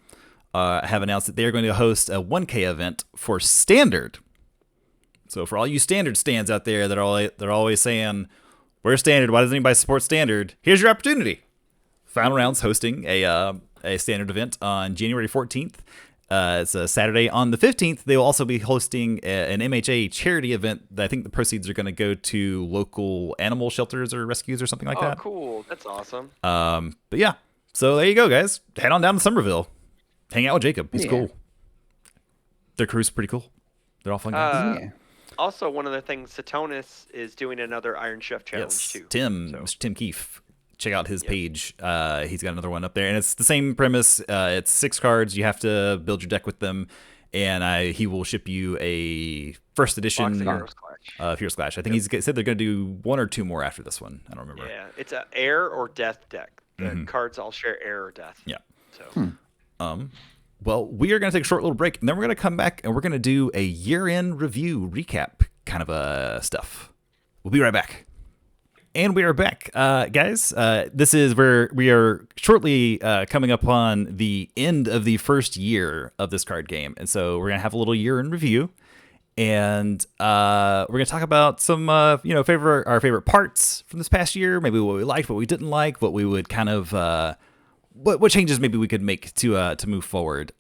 have announced that they are going to host a 1K event for Standard. So for all you Standard stands out there that they're always saying, "Where's Standard? Why doesn't anybody support Standard?" Here's your opportunity. Final Round's hosting a Standard event on January 14th. It's a Saturday. On the 15th, they will also be hosting an MHA charity event. I think the proceeds are going to go to local animal shelters or rescues or something like that. Oh, cool. That's awesome. But yeah, so there you go, guys. Head on down to Somerville. Hang out with Jacob. He's cool. Their crew's pretty cool. They're all fun guys. Also, one of the things, Satonis is doing another Iron Chef challenge too. Mr. Tim Keefe. Check out his page. He's got another one up there, and it's the same premise. It's 6 cards. You have to build your deck with them, and he will ship you a first edition Heroes Clash. I think he's said they're going to do 1 or 2 more after this one. I don't remember. Yeah, it's an air or death deck. The cards all share air or death. Yeah. So. Well, we are going to take a short little break, and then we're going to come back and we're going to do a year-end review recap kind of stuff. We'll be right back. And we are back, guys. This is where we are shortly coming up on the end of the first year of this card game. And so we're going to have a little year in review. And we're going to talk about some, our favorite parts from this past year. Maybe what we liked, what we didn't like, what we would kind of, what changes maybe we could make to move forward.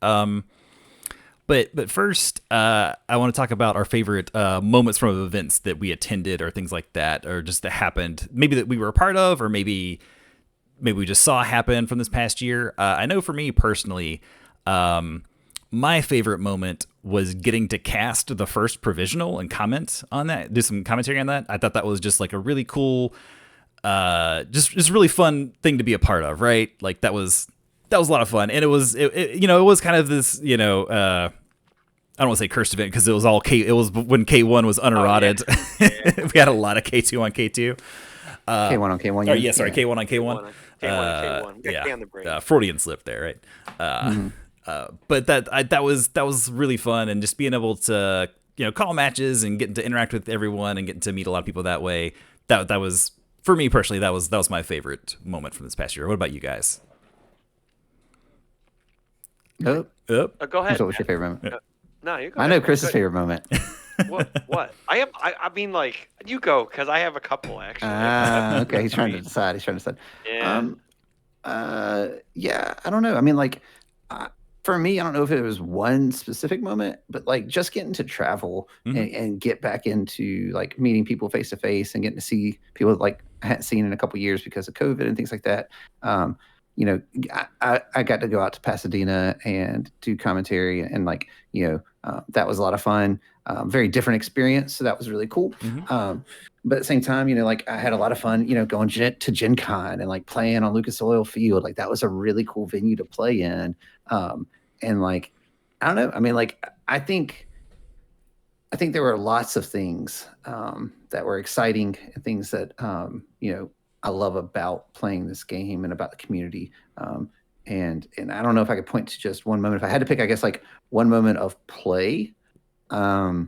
But first, I want to talk about our favorite moments from events that we attended or things like that, or just that happened, maybe that we were a part of, or maybe we just saw happen from this past year. I know for me personally, my favorite moment was getting to cast the first provisional and comment on that, do some commentary on that. I thought that was just like a really cool, just really fun thing to be a part of, right? Like that was a lot of fun, and it was kind of this, I don't want to say cursed event because it was all K. It was when K1 was unerrated. Oh, yeah. We had a lot of K2 on K2. K1 on K1. K1 on K1. K1 on the brain. Freudian slip there, right? But that was really fun, and just being able to call matches and getting to interact with everyone and getting to meet a lot of people that way. That was, for me personally, that was my favorite moment from this past year. What about you guys? Go ahead. What was your favorite moment? No, you go. I know Chris's favorite moment. What? I mean, like, you go, because I have a couple actually. Okay. He's trying to decide. Yeah. Yeah. I don't know. I mean, like, for me, I don't know if it was one specific moment, but like just getting to travel and get back into like meeting people face to face and getting to see people like I hadn't seen in a couple years because of COVID and things like that. I got to go out to Pasadena and do commentary and like, that was a lot of fun. Very different experience. So that was really cool. But at the same time, like I had a lot of fun, going to Gen Con and like playing on Lucas Oil Field. Like that was a really cool venue to play in. And like, I don't know. I mean, like, I think there were lots of things that were exciting and things that, I love about playing this game and about the community. And I don't know if I could point to just one moment. If I had to pick, I guess like one moment of play, I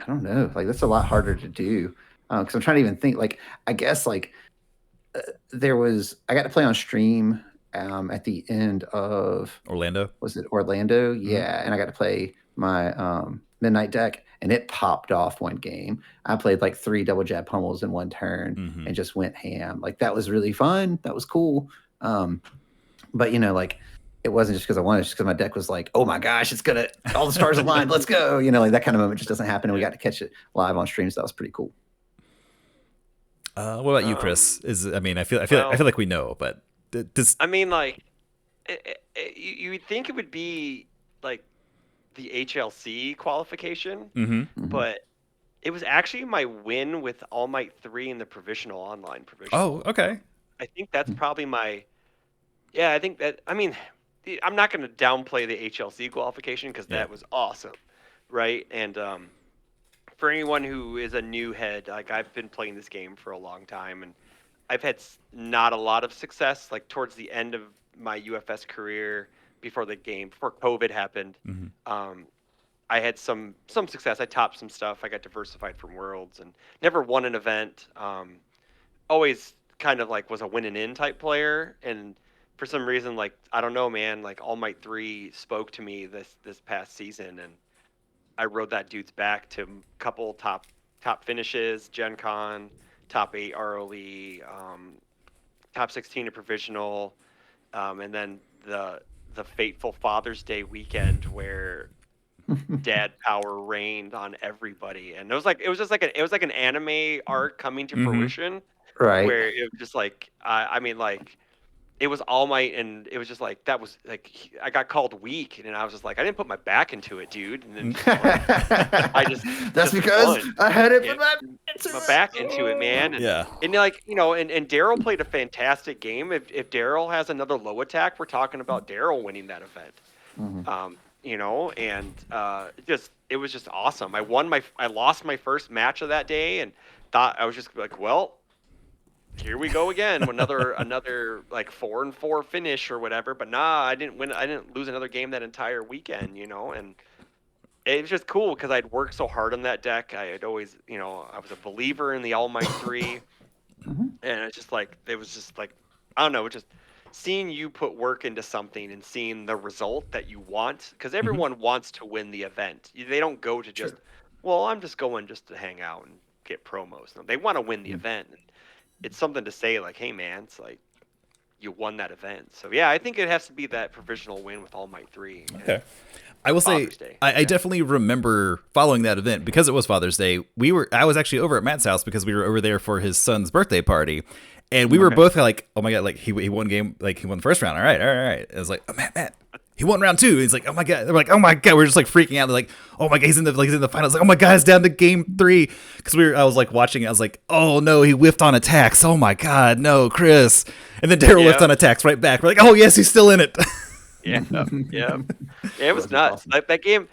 don't know. Like that's a lot harder to do because I'm trying to even think. Like I guess like I got to play on stream at the end of Orlando. Was it Orlando? Yeah, and I got to play my Midnight deck, and it popped off one game. I played like 3 double jab pummels in one turn and just went ham. Like that was really fun. That was cool. But like it wasn't just because I wanted, it's just because my deck was like, oh my gosh, it's gonna all the stars aligned, let's go. Like that kind of moment just doesn't happen, and we got to catch it live on stream, so that was pretty cool. What about you, Chris? I feel like we know, but I mean, like, you would think it would be like the HLC qualification, but it was actually my win with All Might 3 in the provisional online provisional. Oh, okay. I think that's probably my. Yeah, I think that. I mean, I'm not going to downplay the HLC qualification because that was awesome, right? And for anyone who is a new head, like I've been playing this game for a long time, and I've had not a lot of success. Like towards the end of my UFS career, before COVID happened, I had some success. I topped some stuff. I got diversified from Worlds and never won an event. Always kind of like was a win and in type player, and for some reason, like I don't know, man, like All Might 3 spoke to me this past season, and I rode that dude's back to a couple top finishes, Gen Con, top 8 ROE, top 16 at provisional, and then the fateful Father's Day weekend where dad power reigned on everybody, and it was just like an anime arc coming to fruition, right? Where it was just like I mean, like it was All Might, and it was just like that was like I got called weak, and I was just like I didn't put my back into it, dude. And then I just that's because won. I had it put my back into it, man. And, and like and Daryl played a fantastic game. If Daryl has another low attack, we're talking about Daryl winning that event. And it was just awesome. I lost my first match of that day, and thought I was just like, well, here we go again, another like 4-4 finish or whatever. But nah, I didn't win. I didn't lose another game that entire weekend, and it was just cool because I'd worked so hard on that deck. I had always, I was a believer in the All Might 3, and it's just like it was just like I don't know, just seeing you put work into something and seeing the result that you want, because everyone wants to win the event. They don't go to just, well, I'm just going just to hang out and get promos. No, they want to win the event. And it's something to say like, hey man, it's like you won that event. So yeah, I think it has to be that provisional win with All Might 3. Okay. I will say, I definitely remember following that event because it was Father's Day. I was actually over at Matt's house because we were over there for his son's birthday party. And we were both like, oh my God, like he won game, like he won the first round. All right. It was like, oh, Matt, he won round 2. He's like, oh my God. They're like, oh my God. We're just like freaking out. They're like, oh my God, he's in the finals. Like, oh my God, he's down to game 3. Because I was like watching it. I was like, oh no, he whiffed on attacks. Oh my God, no, Chris. And then Daryl whiffed on attacks right back. We're like, oh yes, he's still in it. Yeah. It was nuts. Awesome. Like that game.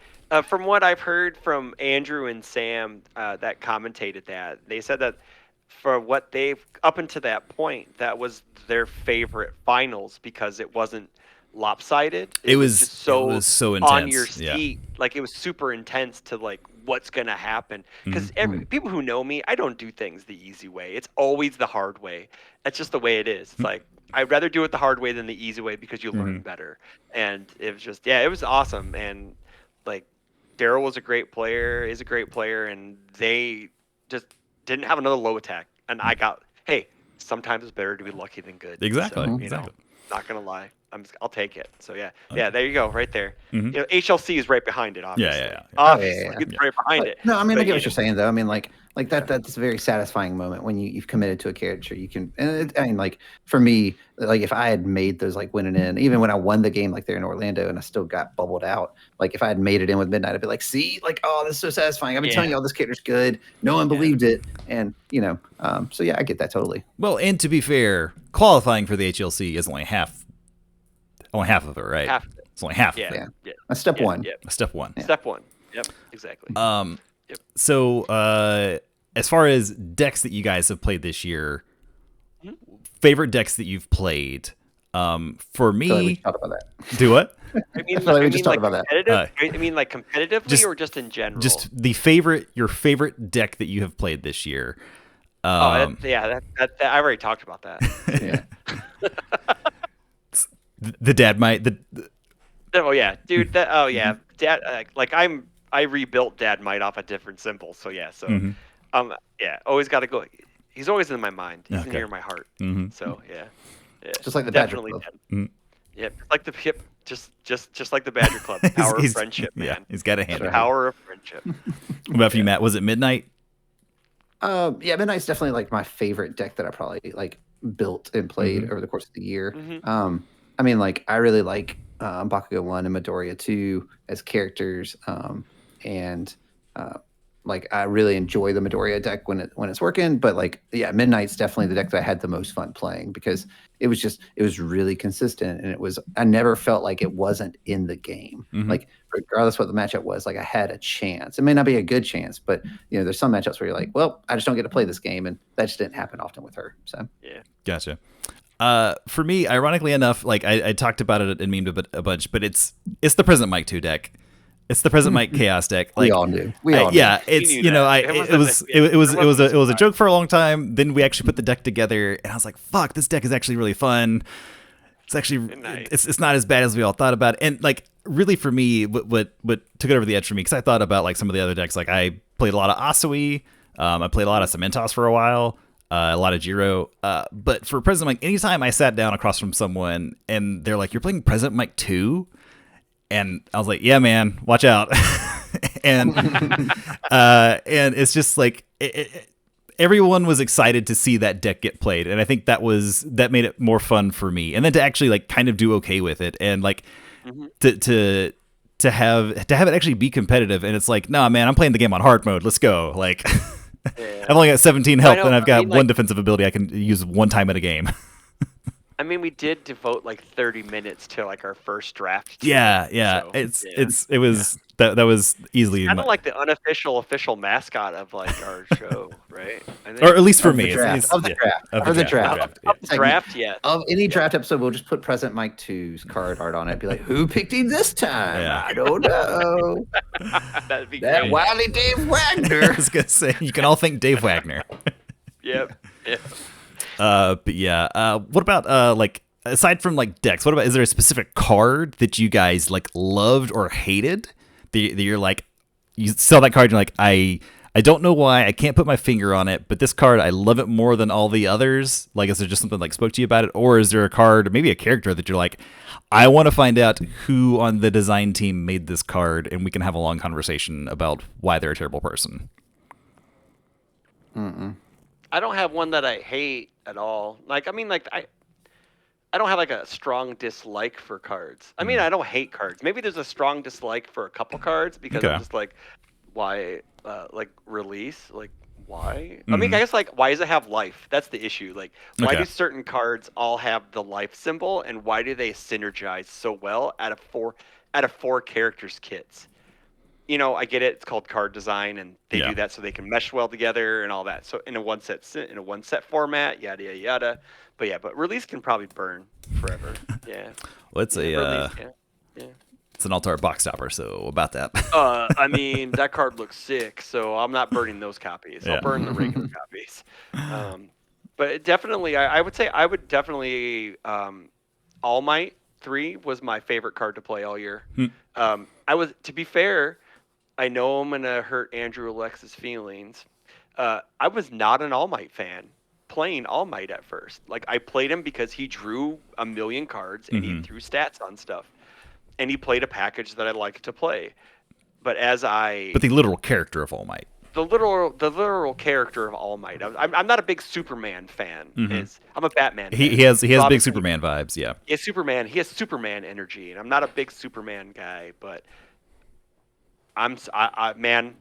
From what I've heard from Andrew and Sam that commentated that, they said that for what they've up until that point, that was their favorite finals because it wasn't lopsided. It was just so intense. On your seat. Like it was super intense to like what's gonna happen. Because people who know me, I don't do things the easy way. It's always the hard way. That's just the way it is. It's like I'd rather do it the hard way than the easy way because you learn better. And it was just it was awesome. And like Daryl was a great player, is a great player, and they just didn't have another low attack. And I got, hey, sometimes it's better to be lucky than good. Exactly. So, exactly. Not gonna lie, I'll take it. So yeah, there you go, right there. HLC is right behind it, obviously. Yeah. Obviously, it's right behind it. No, I mean, I get what you're saying, though. I mean, like that's a very satisfying moment when you've committed to a character. You can, I mean, like for me, like if I had made those like winning in, even when I won the game like there in Orlando and I still got bubbled out, like if I had made it in with Midnight, I'd be like, see, like, oh, this is so satisfying. I've been telling you all this character's good. No one believed it, and so yeah, I get that totally. Well, and to be fair, qualifying for the HLC is only half of it, right? Half of it. It's only half. Yeah. That's step one. Step one. Step one. Yep. Exactly. So as far as decks that you guys have played this year, favorite decks that you've played, for me, we talked about that. Do what? I mean, we just talked about that. I mean, like competitively or just in general? Just your favorite deck that you have played this year. That I already talked about that. Yeah. The dad might. Oh yeah, dude. Dad. Like I'm I rebuilt Dad Might off a different symbol. So yeah, Mm-hmm. yeah, always got to go. He's always in my mind. He's Okay. near my heart. Mm-hmm. So yeah, Just like the Badger definitely. Club. Mm-hmm. Yeah, like the hip, just like the Badger Club. The power of friendship, man. Yeah, he's got a hand. The power of friendship. What about for you, Matt? Was it Midnight? Yeah, Midnight's definitely like my favorite deck that I probably like built and played over the course of the year. I mean, like I really like Bakugo 1 and Midoriya 2 as characters, and like I really enjoy the Midoriya deck when it's working. But like, yeah, Midnight's definitely the deck that I had the most fun playing because it was really consistent, and I never felt like it wasn't in the game. Like regardless what the matchup was, like I had a chance. It may not be a good chance, but there's some matchups where you're like, well, I just don't get to play this game, and that just didn't happen often with her. So yeah, gotcha. For me, ironically enough, like I talked about it and memed a bunch, but it's the Present Mike 2 deck. It's the Present Mike Chaos deck. Like, we all knew. Yeah, it's it was a joke for a long time. Then we actually put the deck together, and I was like, "Fuck, this deck is actually really fun." It's actually it's not as bad as we all thought about. And like, really for me, what took it over the edge for me, because I thought about like some of the other decks. Like I played a lot of Asui. I played a lot of Cementos for a while. A lot of Jiro. But for Present Mike, anytime I sat down across from someone and they're like, "You're playing Present Mike 2?" And I was like, "Yeah, man, watch out." and it's just like everyone was excited to see that deck get played, and I think that made it more fun for me. And then to actually like kind of do okay with it, and like to have it actually be competitive. And it's like, "Nah, man, I'm playing the game on hard mode. Let's go!" Like, I've only got 17 health, and I've got one defensive ability I can use one time in a game. I mean, we did devote like 30 minutes to like our first draft. Yeah. So, it was that was easily kind of like the official mascot of like our show, right? Or at least for me, of the draft. Yeah. Of any draft episode, we'll just put Present Mike 2's card art on it. Be like, who picked him this time? Yeah. I don't know. That'd be that great. wily Dave Wagner. I was gonna say, you can all thank Dave Wagner. Yep. But yeah, what about like aside from like decks, is there a specific card that you guys like loved or hated that you're like, you saw that card and you're like, I don't know why, I can't put my finger on it, but this card I love it more than all the others? Like, is there just something like spoke to you about it, or is there a card, maybe a character that you're like, I want to find out who on the design team made this card, and we can have a long conversation about why they're a terrible person? I don't have one that I hate at all. Like, I mean, like I don't have like a strong dislike for cards. I mean, I don't hate cards. Maybe there's a strong dislike for a couple cards because I'm just like, why, like release, like why? I mean, I guess like, why does it have life? That's the issue. Like, why do certain cards all have the life symbol, and why do they synergize so well out of four characters kits? I get it. It's called card design, and they do that so they can mesh well together and all that. So in a one set format, yada yada yada. But release can probably burn forever. Yeah. Well, it's it's an Altar box topper, so about that. I mean, that card looks sick, so I'm not burning those copies. I'll burn the regular copies. But it definitely, I would say, All Might 3 was my favorite card to play all year. To be fair, I know I'm gonna hurt Andrew Alexa's feelings. I was not an All Might fan playing All Might at first. Like, I played him because he drew a million cards and he threw stats on stuff, and he played a package that I liked to play. But the literal character of All Might. The literal character of All Might. I'm not a big Superman fan. I'm a Batman fan. He has big Superman vibes. Yeah. He has Superman energy, and I'm not a big Superman guy, but man,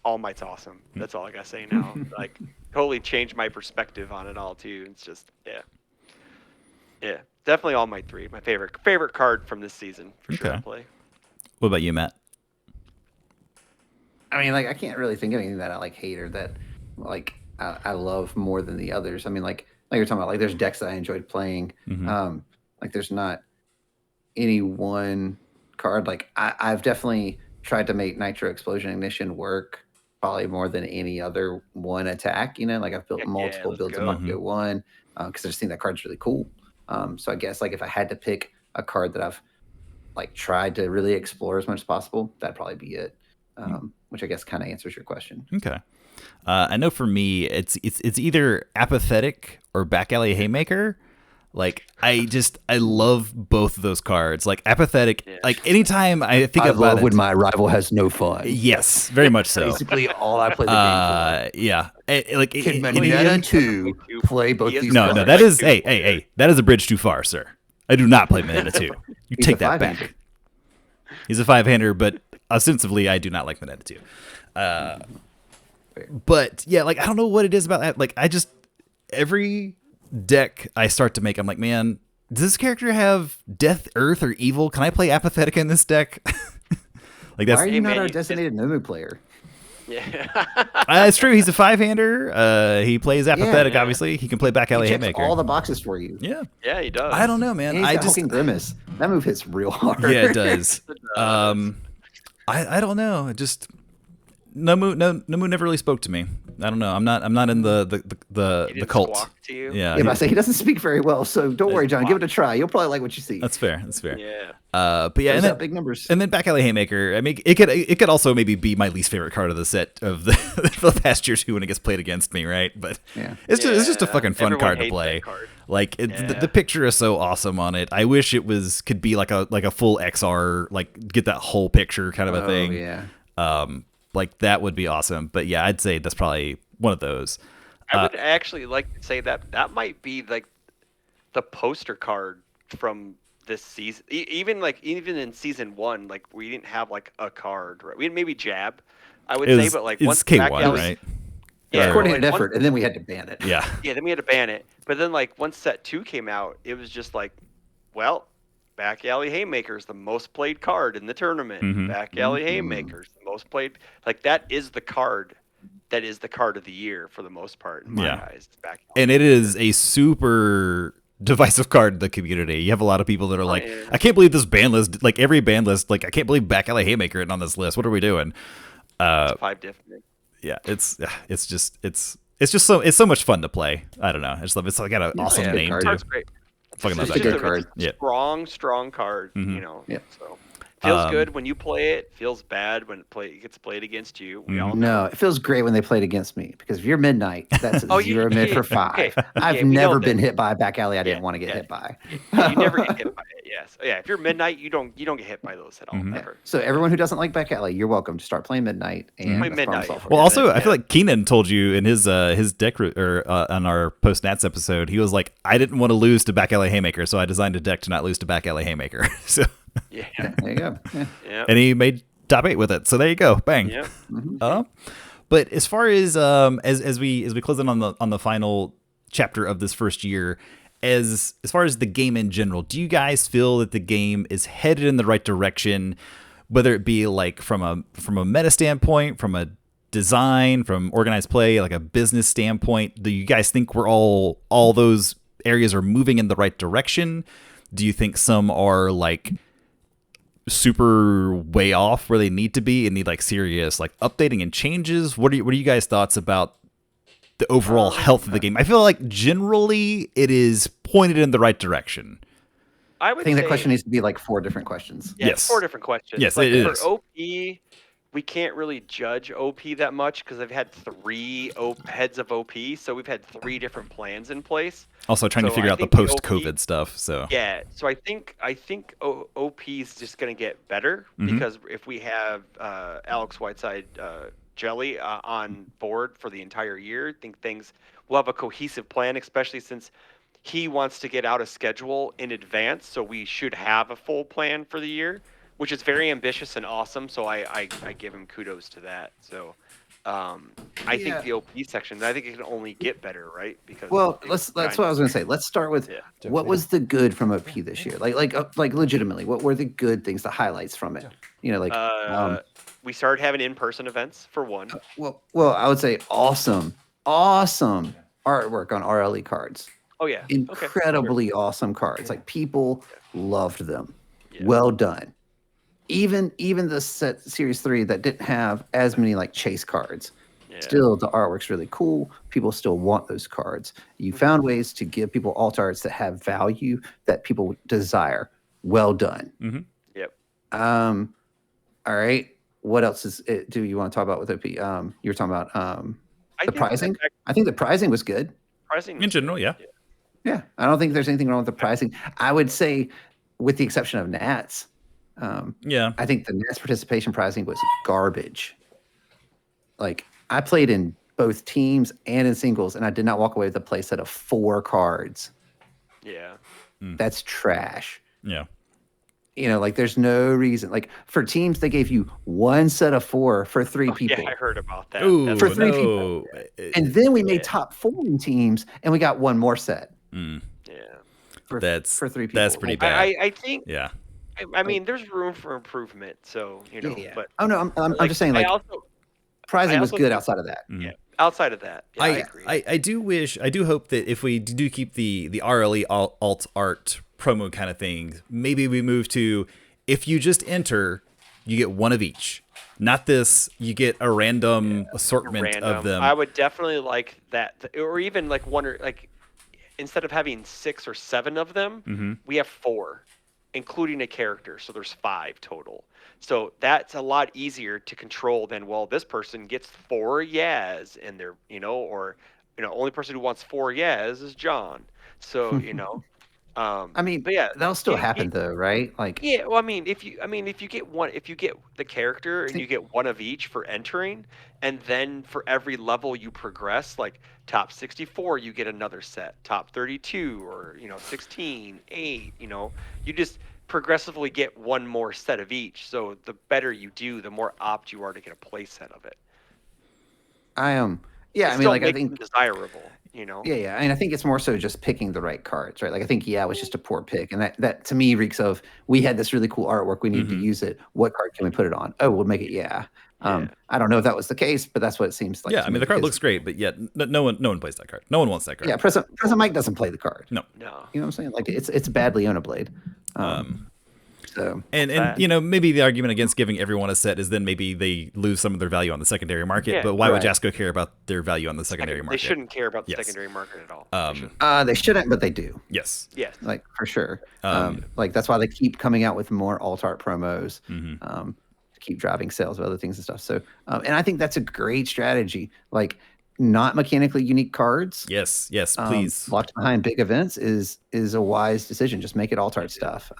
All Might's awesome. That's all I gotta say now. Like, totally changed my perspective on it all too. It's just yeah, definitely All Might 3, my favorite card from this season for sure to play. What about you, Matt? I mean, like, I can't really think of anything that I like hate or that like I love more than the others. I mean, like you're talking about, like, there's decks that I enjoyed playing. Like, there's not any one card. Like, I've definitely tried to make Nitro Explosion Ignition work probably more than any other one attack. Like, I've built multiple builds of Bakugo 1 because I just think that card's really cool. So I guess, like, if I had to pick a card that I've like tried to really explore as much as possible, that'd probably be it. which I guess kind of answers your question. Okay. I know for me, it's either Apathetic or Back Alley Haymaker. Like I love both of those cards. Like Apathetic, like anytime I think about love it, when my rival has no fun. Yes, very much so. Basically, all I play the game for. Yeah, Can Manetta 2 play both these No, cards? that is hey, that is a bridge too far, sir. I do not play Manetta 2. You take that back. He's a 5-hander, but ostensibly I do not like Manetta 2. But yeah, like I don't know what it is about that. Like I just every deck I start to make, I'm like, man, does this character have Death, Earth, or Evil? Can I play Apathetic in this deck? Like that's Why are you not our designated Nomu player? Yeah. It's true. He's a 5-hander. He plays Apathetic. Obviously, he can play Back Alley Haymaker. All the boxes for you. Yeah, he does. I don't know, man. And he's got Hulking Grimace. That move hits real hard. Yeah, it does. I don't know. It just Nomu never really spoke to me. I don't know. I'm not in the cult. To you? Yeah, but I say he doesn't speak very well, so don't worry, John. Give it a try. You'll probably like what you see. That's fair. Yeah. But yeah, and then big numbers. And then Back Alley Haymaker. I mean, it could also maybe be my least favorite card of the set of the past year too when it gets played against me, right? But it's just a fucking fun card to play. Like the picture is so awesome on it. I wish it could be like a full XR, like get that whole picture kind of a thing. Yeah. Like that would be awesome. But yeah, I'd say that's probably one of those. I would actually like to say that might be like the poster card from this season. Even in season 1, like we didn't have like a card, right? We had maybe Jab, I would say, but like once K1, right? Yeah, coordinated effort, and then we had to ban it. Yeah. Yeah, then we had to ban it. But then like once set 2 came out, it was just like, well, Back Alley Haymaker is the most played card in the tournament. Mm-hmm. Back Alley Haymaker is the most played. Like that is the card. That is the card of the year for the most part in my eyes. And it is a super divisive card in the community. You have a lot of people that are like, I can't believe this ban list, like every ban list, like I can't believe Back Alley Haymaker isn't on this list. What are we doing? It's 5 different. Yeah, it's so much fun to play. I don't know. I just love it. It's got an awesome name too. It's great. Fucking It's love that just card. a strong card. Mm-hmm. You know. Yeah. So feels good when you play it. Feels bad when it gets played against you. We all know. No, it feels great when they played against me because if you're midnight, that's a 0 mid for 5. Okay. I've never been hit by a Back Alley I didn't want to get hit by. You never get hit by it. Yes. Yeah. If you're midnight, you don't get hit by those at all. Ever. So everyone who doesn't like Back Alley, you're welcome to start playing midnight. And Play midnight. Well, also, I feel like Keenan told you in his deck on our post Nats episode, he was like, I didn't want to lose to Back Alley Haymaker, so I designed a deck to not lose to Back Alley Haymaker. So. Yeah. There you go. Yeah. And he made top 8 with it. So there you go. Bang. Yeah. But as far as we close in on the final chapter of this first year, as far as the game in general, do you guys feel that the game is headed in the right direction, whether it be like from a meta standpoint, from a design, from organized play, like a business standpoint? Do you guys think we're all those areas are moving in the right direction? Do you think some are like super way off where they need to be and need like serious like updating and changes? What are you guys' thoughts about the overall health of the game? I feel like generally it is pointed in the right direction. I think the question needs to be like 4 different questions. Yeah, yes. 4 different questions. Yes, like it is. For OP, we can't really judge OP that much because I've had 3 heads of OP, so we've had 3 different plans in place. Also trying to figure out the post-COVID stuff. So yeah, so I think OP is just going to get better because if we have Alex Whiteside Jelly on board for the entire year, I think we'll have a cohesive plan, especially since he wants to get out a schedule in advance. So we should have a full plan for the year, which is very ambitious and awesome. So I give him kudos to that. So I think the OP section, I think it can only get better, right? Because that's what I was going to say. Let's start with what was the good from OP this year? Like legitimately, what were the good things, the highlights from it? You know, we started having in-person events for one. Well, I would say awesome artwork on RLE cards. Oh yeah, incredibly awesome cards. Like people loved them. Yeah. Well done. Even the set series 3 that didn't have as many like chase cards. Yeah. Still, the artwork's really cool. People still want those cards. You found ways to give people alt arts that have value that people desire. Well done. Yep. All right. what else do you want to talk about with OP? You were talking about I the think pricing. I think the pricing was good. pricing In general, yeah. Yeah, I don't think there's anything wrong with the pricing. I would say, with the exception of Nats, Yeah. I think the Nats participation pricing was garbage. Like, I played in both teams and in singles, and I did not walk away with a play set of 4 cards. Yeah. That's trash. Yeah. You know, like, there's no reason. Like, for teams, they gave you 1 set of 4 for 3 people. Yeah, I heard about that. Ooh, For 3 no. people. And then we made top 4 in teams, and we got 1 more set. Yeah. For 3 people. That's pretty Like, bad. I think. Yeah. I mean, there's room for improvement. So Yeah. but Oh no, I'm just saying, like, pricing was good outside of that. Yeah. Outside of that, yeah, I agree. I do hope that if we do keep the RLE alt art promo kind of thing, maybe we move to, if you just enter, you get 1 of each. Not this, you get a random assortment of them. I would definitely like that, or even like 1 or like, instead of having 6 or 7 of them, we have 4, including a character. So there's 5 total. So that's a lot easier to control than, well, this person gets 4 Yaz and they're, or, only person who wants 4 Yaz is John. So, I mean, but yeah, that'll still happen though, right? Like, yeah, well, if you get the character and you get 1 of each for entering, and then for every level you progress, like top 64, you get another set, top 32, or 16, 8, you just progressively get 1 more set of each. So the better you do, the more apt you are to get a play set of it. I am. Yeah, It I mean, still like, I makes think them desirable. Yeah. I mean, I think it's more so just picking the right cards, right? Like, I think it was just a poor pick, and that to me reeks of, we had this really cool artwork, we need to use it. What card can we put it on? Oh, we'll make it. Yeah. I don't know if that was the case, but that's what it seems like. Yeah, I mean, the card looks great, but yet no one plays that card. No one wants that card. Yeah, President Mike doesn't play the card. No. No. You know what I'm saying? Like, it's a bad Leona blade. So and maybe the argument against giving everyone a set is then maybe they lose some of their value on the secondary market. But why would Jasco care about their value on the secondary market? They shouldn't care about the secondary market at all. They shouldn't, but they do. Yes. Like, for sure. Like, that's why they keep coming out with more alt art promos. To keep driving sales of other things and stuff. So, and I think that's a great strategy. Like, not mechanically unique cards. Yes, please. Locked behind big events is a wise decision. Just make it alt art stuff.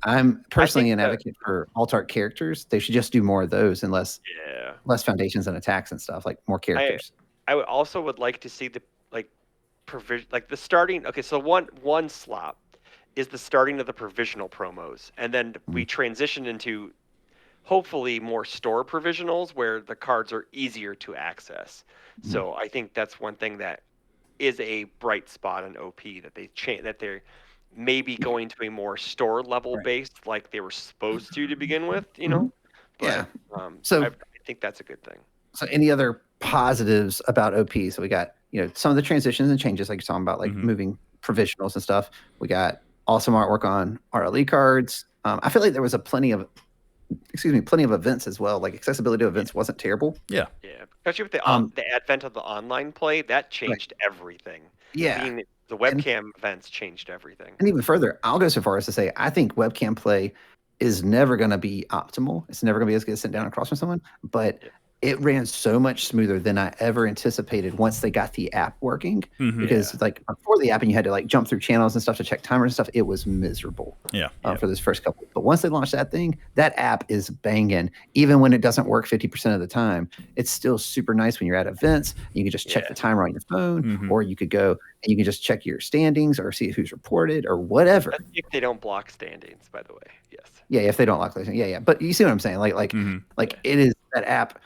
I'm personally an advocate for alt art characters. They should just do more of those, and less foundations and attacks and stuff. Like, more characters. I would like to see the provision, like the starting. Okay, so one slot is the starting of the provisional promos, and then we transition into hopefully more store provisionals where the cards are easier to access. So I think that's one thing that is a bright spot in OP, that they're maybe going to a more store level based, like they were supposed to begin with, But, so I think that's a good thing. So, any other positives about OP? So we got, some of the transitions and changes, like you're talking about, like moving provisionals and stuff. We got awesome artwork on RLE cards. I feel like there was plenty of events as well. Like, accessibility to events wasn't terrible. Yeah, especially with the advent of the online play, that changed everything. Yeah, the webcam events changed everything. And even further, I'll go so far as to say, I think webcam play is never going to be optimal. It's never going to be as good as sitting down across from someone, but it ran so much smoother than I ever anticipated once they got the app working. Because like, before the app, and you had to like jump through channels and stuff to check timers and stuff, it was miserable. For this first couple. But once they launched that thing, that app is banging. Even when it doesn't work 50% of the time, it's still super nice when you're at events. You can just check the timer on your phone, or you could go and you can just check your standings or see who's reported or whatever. If they don't block standings, by the way. Yes. Yeah, if they don't lock those. Yeah. But you see what I'm saying? Like it is, that app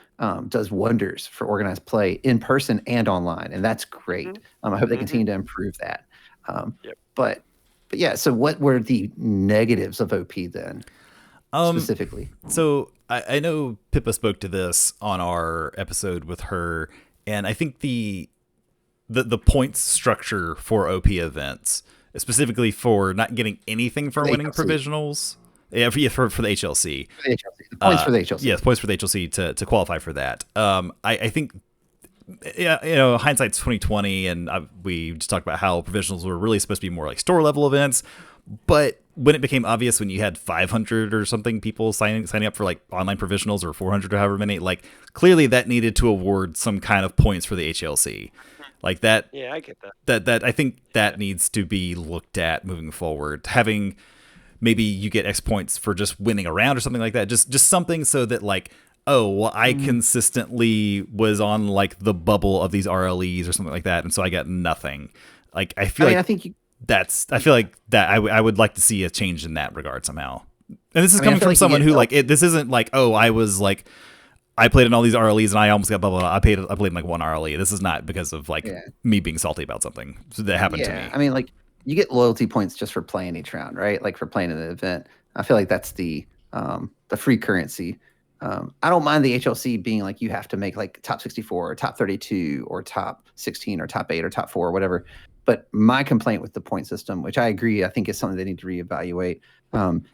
does wonders for organized play in person and online, and that's great. I hope they continue to improve that. But yeah, so what were the negatives of OP then, specifically? So I know Pippa spoke to this on our episode with her, and I think the points structure for OP events, specifically for not getting anything for winning provisionals. Yeah, for the HLC. The points for the HLC. Yes, points for the HLC to qualify for that. I think, hindsight's 2020, and we just talked about how provisionals were really supposed to be more like store level events. But when it became obvious when you had 500 or something people signing up for like online provisionals or 400 or however many, like clearly that needed to award some kind of points for the HLC. Like that. Yeah, I get that. That I think that needs to be looked at moving forward. Having maybe you get X points for just winning a round or something like that. Just something so that like, oh, well, I consistently was on like the bubble of these RLEs or something like that, and so I got nothing. Like I feel like I feel like that I would like to see a change in that regard somehow. And this is coming from someone who like this isn't like, oh, I was like I played in all these RLEs and I almost got blah blah blah. I played in like one RLE. This is not because of like me being salty about something that happened to me. I mean, like you get loyalty points just for playing each round, right? Like for playing in the event. I feel like that's the free currency. I don't mind the HLC being like you have to make like top 64 or top 32 or top 16 or top 8 or top 4 or whatever. But my complaint with the point system, which I agree, I think is something they need to reevaluate,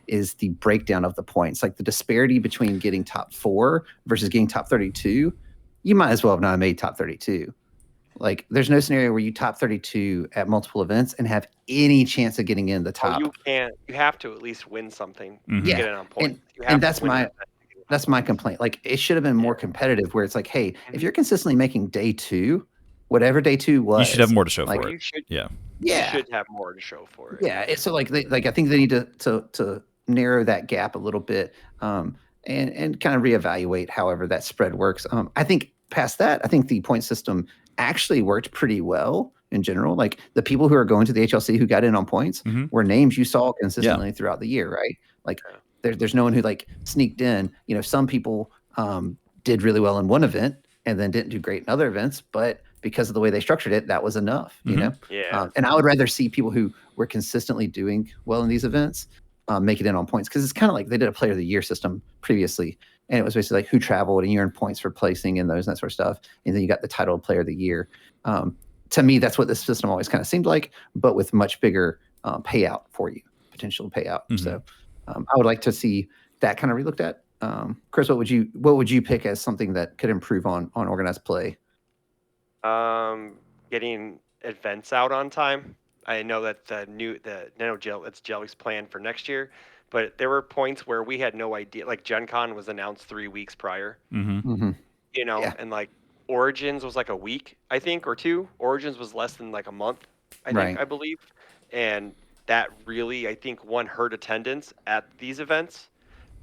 is the breakdown of the points. Like the disparity between getting top 4 versus getting top 32. You might as well have not made top 32. Like there's no scenario where you top 32 at multiple events and have any chance of getting in the top. You can't. You have to at least win something to get it on points. And that's my complaint. Like it should have been more competitive where it's like, hey, if you're consistently making day 2, whatever day 2 was, you should have more to show for it. You should have more to show for it. Yeah. So like I think they need to narrow that gap a little bit, and kind of reevaluate however that spread works. I think past that, I think the point system actually worked pretty well in general. Like the people who are going to the HLC who got in on points were names you saw consistently throughout the year, right? Like there's no one who like sneaked in. You know, some people did really well in one event and then didn't do great in other events, but because of the way they structured it, that was enough, you know? And I would rather see people who were consistently doing well in these events make it in on points, because it's kind of like they did a player of the year system previously, and it was basically like who traveled and you earned points for placing in those and that sort of stuff, and then you got the title of player of the year. To me, that's what this system always kind of seemed like, but with much bigger payout for you, potential payout. So I would like to see that kind of relooked at. Chris, what would you pick as something that could improve on organized play? Getting events out on time. I know that it's Jelly's plan for next year, but there were points where we had no idea. Like Gen Con was announced 3 weeks prior. You know, and like Origins was like a week, I think, or 2. Origins was less than like a month, I believe, and that really, I think, 1, hurt attendance at these events,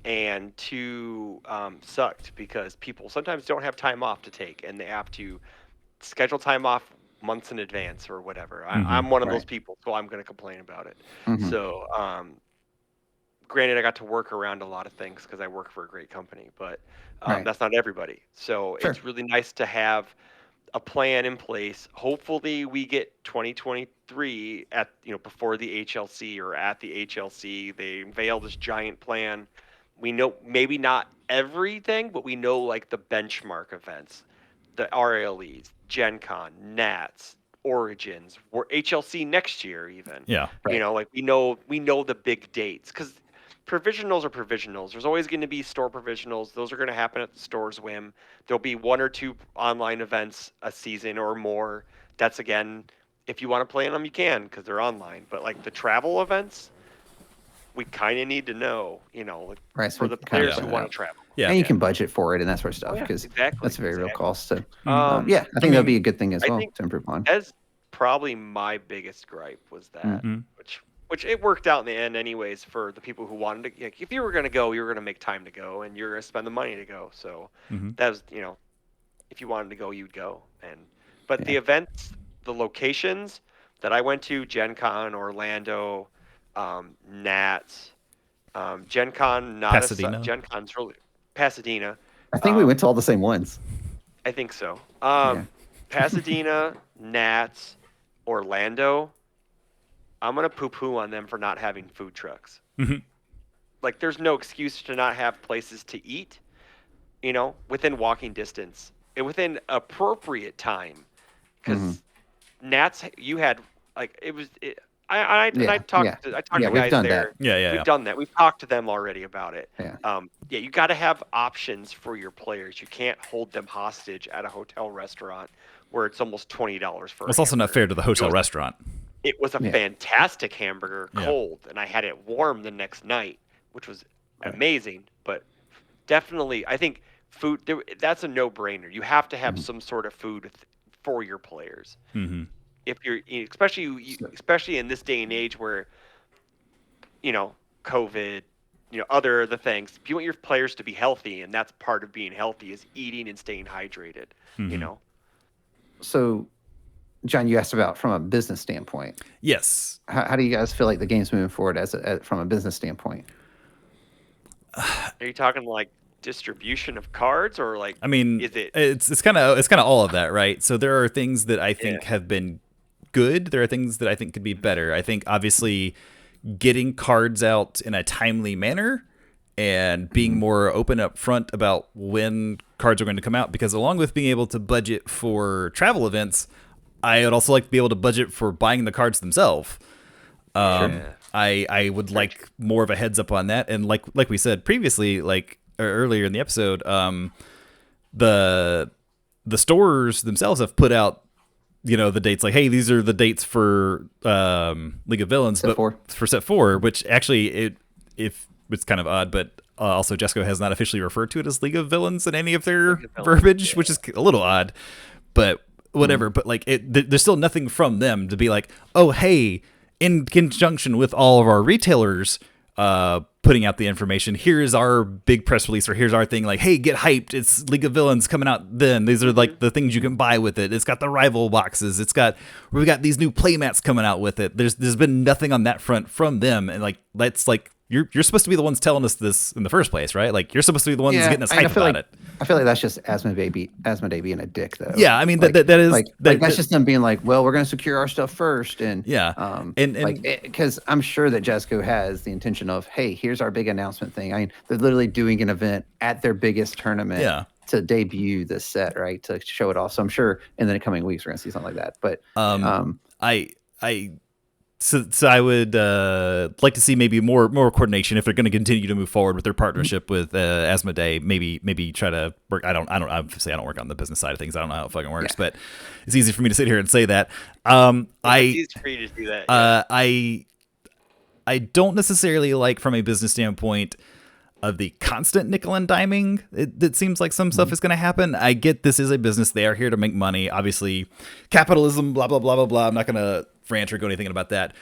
and 2, sucked because people sometimes don't have time off to take, and they have to schedule time off months in advance or whatever. I'm one of those people, so I'm going to complain about it. So, granted, I got to work around a lot of things because I work for a great company, but that's not everybody. So it's really nice to have a plan in place. Hopefully we get 2023 at, before the HLC or at the HLC, they unveil this giant plan. We know maybe not everything, but we know like the benchmark events, the RLEs, Gen Con, Nats, Origins, or HLC next year even. Like we know the big dates, because provisionals are provisionals. There's always going to be store provisionals. Those are going to happen at the store's whim. There'll be 1 or 2 online events a season or more. That's, again, if you want to play in them, you can, because they're online. But like the travel events, we kind of need to know, for the players who want to travel. And you can budget for it and that sort of stuff, because that's a very real cost. So, I think that'd be a good thing as well to improve on. That's probably my biggest gripe was that, which it worked out in the end anyways for the people who wanted to. Like, if you were going to go, you were going to make time to go, and you're going to spend the money to go. So that was, if you wanted to go, you'd go. But the events, the locations that I went to, Gen Con, Orlando, Nats, Gen Con, not Pasadena. Gen Con's really Pasadena. I think we went to all the same ones. I think so. Pasadena, Nats, Orlando. I'm gonna poo-poo on them for not having food trucks. Like, there's no excuse to not have places to eat, within walking distance and within appropriate time. Because Nats, you had like it was. I talked to guys there. We've done that. We've talked to them already about it. You got to have options for your players. You can't hold them hostage at a hotel restaurant where it's almost $20 for. It's also not fair to the hotel restaurant. it was a fantastic hamburger, cold, and I had it warm the next night, which was amazing. But definitely, I think food, that's a no-brainer. You have to have some sort of food for your players. Mm-hmm. If you're, especially in this day and age where, COVID, the things, if you want your players to be healthy, and that's part of being healthy is eating and staying hydrated, So, John, you asked about from a business standpoint. Yes. How do you guys feel like the game's moving forward from a business standpoint? Are you talking like distribution of cards, or like? I mean, is it? It's kind of all of that, right? So there are things that I think have been good. There are things that I think could be better. I think obviously getting cards out in a timely manner and being more open up front about when cards are going to come out, because along with being able to budget for travel events, I would also like to be able to budget for buying the cards themselves. I would like more of a heads up on that. And like we said previously, earlier in the episode, the stores themselves have put out, the dates, like, hey, these are the dates for League of Villains, for set 4, which actually it's kind of odd, but also Jesco has not officially referred to it as League of Villains in any of their verbiage, which is a little odd, but whatever. But there's still nothing from them to be like, oh, hey, in conjunction with all of our retailers putting out the information, here's our big press release, or here's our thing, like, hey, get hyped, it's League of Villains coming out then. These are like the things you can buy with it. It's got the rival boxes. We've got these new playmats coming out with it. There's been nothing on that front from them, and that's like you're supposed to be the ones telling us this in the first place, right? Like, you're supposed to be the ones getting us hyped about it. I feel like that's just Asmodee being a dick, though. Yeah, I mean, that is that's just them being like, well, we're going to secure our stuff first, and because I'm sure that Jesco has the intention of, hey, here's our big announcement thing. I mean, they're literally doing an event at their biggest tournament to debut this set, right, to show it off. So I'm sure in the coming weeks we're going to see something like that. But So I would like to see maybe more coordination if they're going to continue to move forward with their partnership with Asmodee. Maybe try to work. I don't obviously I don't work on the business side of things. I don't know how it fucking works, but it's easy for me to sit here and say that. It's easy for you to do that. I don't necessarily like, from a business standpoint, of the constant nickel and diming. It seems like some stuff is going to happen. I get this is a business. They are here to make money. Obviously, capitalism, blah, blah, blah, blah, blah. I'm not going to rant or go anything about that.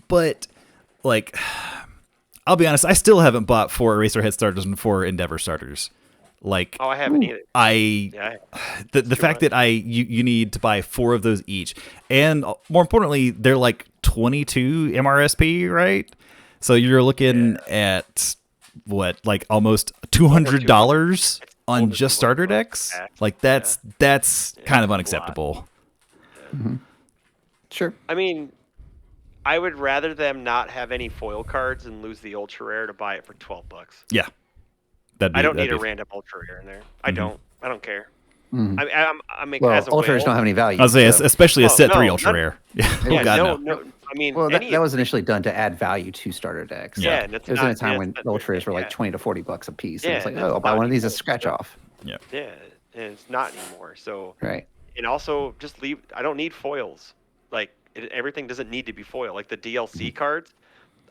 But, I'll be honest, I still haven't bought 4 Eraserhead starters and 4 Endeavor starters. I haven't either. The fact that you need to buy 4 of those each. And more importantly, they're like 22 MRSP, right? So you're looking at what, like almost $200 on just starter decks? Like that's kind of unacceptable. Mm-hmm. Sure. I mean, I would rather them not have any foil cards and lose the ultra rare to buy it for $12. Yeah. I don't need a random ultra rare in there. I don't care. Mm-hmm. I mean, well, ultra rares don't have any value. I was saying, especially a set 3 ultra rare. No. I mean, that was initially done to add value to starter decks. Yeah, it was in a time when ultra rares were like $20 to $40 a piece. And it's like, I'll buy one of these as scratch off. Yeah. Yeah, and it's not anymore. So right. And also, just leave. I don't need foils. Everything doesn't need to be foil. Like the DLC cards,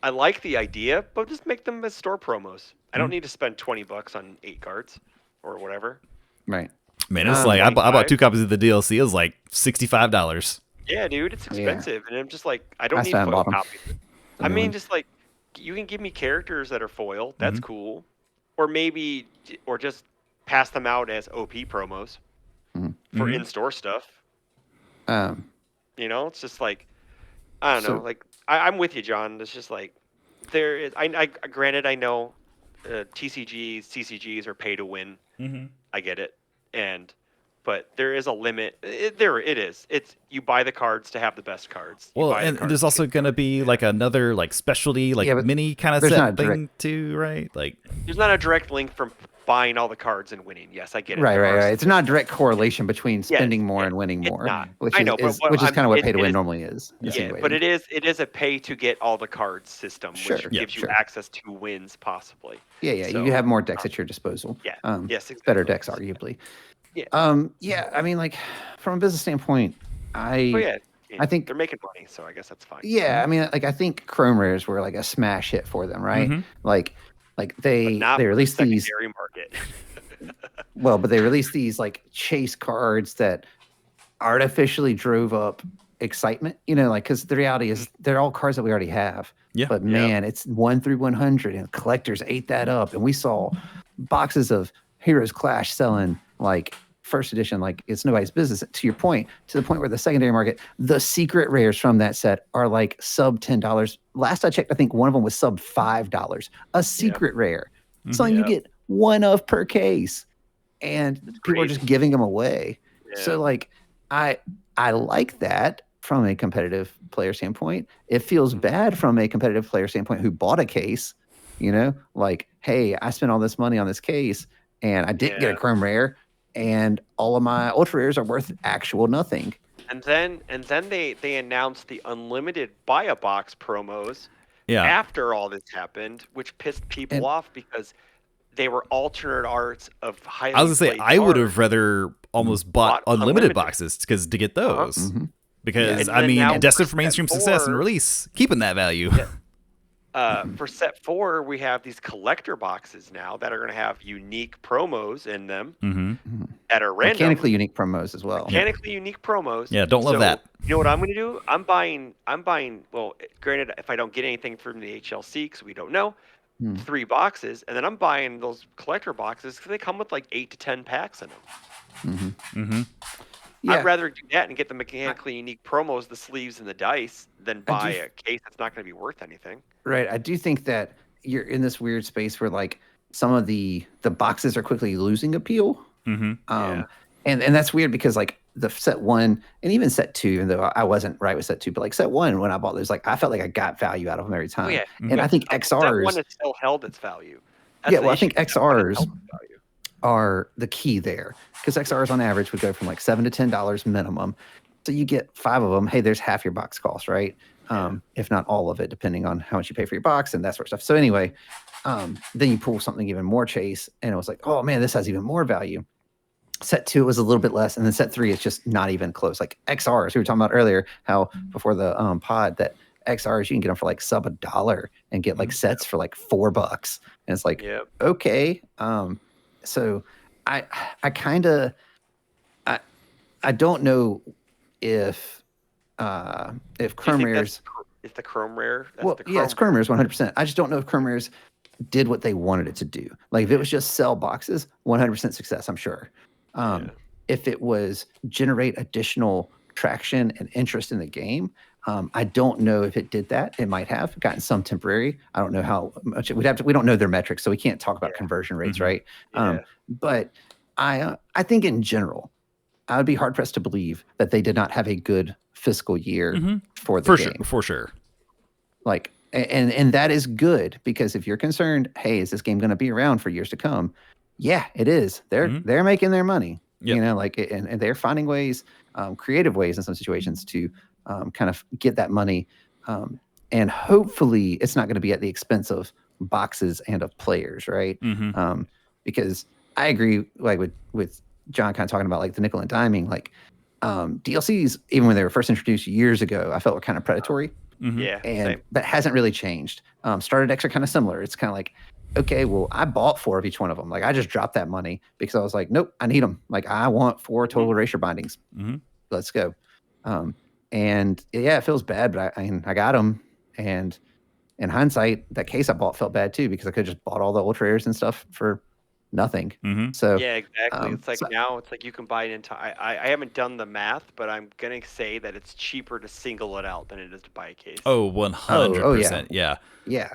I like the idea, but just make them as store promos. I don't need to spend $20 on 8 cards or whatever. Right. Man, it's like I bought 2 copies of the DLC. It was like $65. Yeah, dude, it's expensive, and I'm just like, I don't need foil copies. I mean, just like, you can give me characters that are foil. That's cool, or just pass them out as OP promos for in-store stuff. It's just like, I don't know. Like, I'm with you, John. It's just like, there is. Granted, I know TCGs, CCGs are pay to win. Mm-hmm. I get it, but there is a limit. It is. It's you buy the cards to have the best cards. Well, and there's also going to be like another specialty mini kind of set thing too, right? Like, there's not a direct link from buying all the cards and winning. Yes, I get it. Right. It's not a direct correlation between spending more and winning more. Which is kind of what pay to win normally is. Yeah, but it is a pay to get all the cards system, which gives you access to wins possibly. Yeah. So, you have more decks at your disposal. Yeah. Yes, exactly. Better decks, arguably. Yeah. I mean, like, from a business standpoint, I I think they're making money, so I guess that's fine. Yeah, I mean, like I think Chrome Rares were like a smash hit for them, right? Like But they not for the released these. secondary market. Well, but they released these like chase cards that artificially drove up excitement, like because the reality is they're all cards that we already have. Yeah. But man, it's 1 through 100, and collectors ate that up, and we saw boxes of Heroes Clash selling like first edition like it's nobody's business. To your point, to the point where the secondary market, the secret rares from that set are like sub $10. Last I checked, I think one of them was sub $5. A secret rare, something you get one of per case, and people are just giving them away. So like I like that from a competitive player standpoint. It feels bad from a competitive player standpoint who bought a case, like, hey, I spent all this money on this case and I didn't get a Chrome Rare, and all of my ultra rares are worth actual nothing. And then they announced the unlimited buy a box promos after all this happened, which pissed people off because they were alternate arts of highly. I was gonna say I would have rather almost bought unlimited boxes because to get those. Because I mean, destined for mainstream success and release, keeping that value. For set 4, we have these collector boxes now that are going to have unique promos in them that are random. Mechanically unique promos as well. Mechanically unique promos. Yeah, don't love that. You know what I'm going to do? I'm buying. Well, granted, if I don't get anything from the HLC because we don't know, 3 boxes, and then I'm buying those collector boxes because they come with like 8 to 10 packs in them. Yeah. I'd rather do that and get the mechanically unique promos, the sleeves, and the dice than buy a case that's not going to be worth anything. Right. I do think that you're in this weird space where like some of the boxes are quickly losing appeal. And that's weird because like the set 1 and even set 2, even though I wasn't right with set 2, but like set 1 when I bought those, like I felt like I got value out of them every time. And I think XRs set 1 has still held its value. I think XRs are the key there because XRs on average would go from like $7 to $10 minimum. So you get 5 of them. Hey, there's half your box cost, right? If not all of it, depending on how much you pay for your box and that sort of stuff. So anyway, then you pull something even more chase, and it was like, oh man, this has even more value. Set 2 was a little bit less, and then set 3 is just not even close. Like XRs, we were talking about earlier, how before the pod that XRs you can get them for like sub $1 and get like sets for like $4, and it's like okay. So I kind of I don't know if Chrome Rares. It's the Chrome Rare. It's Chrome Rares 100%. I just don't know if Chrome Rares did what they wanted it to do. Like if it was just sell boxes, 100% success, I'm sure. If it was generate additional traction and interest in the game, I don't know if it did that. It might have gotten some temporary. I don't know how much we don't know their metrics, so we can't talk about conversion rates, right? But I think in general, I would be hard pressed to believe that they did not have a good fiscal year for the game. For sure. Like, and that is good because if you're concerned, hey, is this game going to be around for years to come? Yeah, it is. They're making their money. And they're finding ways, creative ways in some situations to kind of get that money. And hopefully it's not going to be at the expense of boxes and of players, right? Because I agree, like with John kind of talking about like the nickel and diming, like DLCs, even when they were first introduced years ago, I felt were kind of predatory. But hasn't really changed. Starter decks are kind of similar. It's kind of like, okay, well, I bought 4 of each one of them. Like I just dropped that money because I was like, nope, I need them. Like I want 4 total erasure bindings. Let's go. And yeah, it feels bad, but I got them. And in hindsight, that case I bought felt bad too because I could have just bought all the ultra rares and stuff for nothing. So yeah, exactly. It's like now it's like you can buy it into. I haven't done the math, but I'm gonna say that it's cheaper to single it out than it is to buy a case. 100%. Yeah.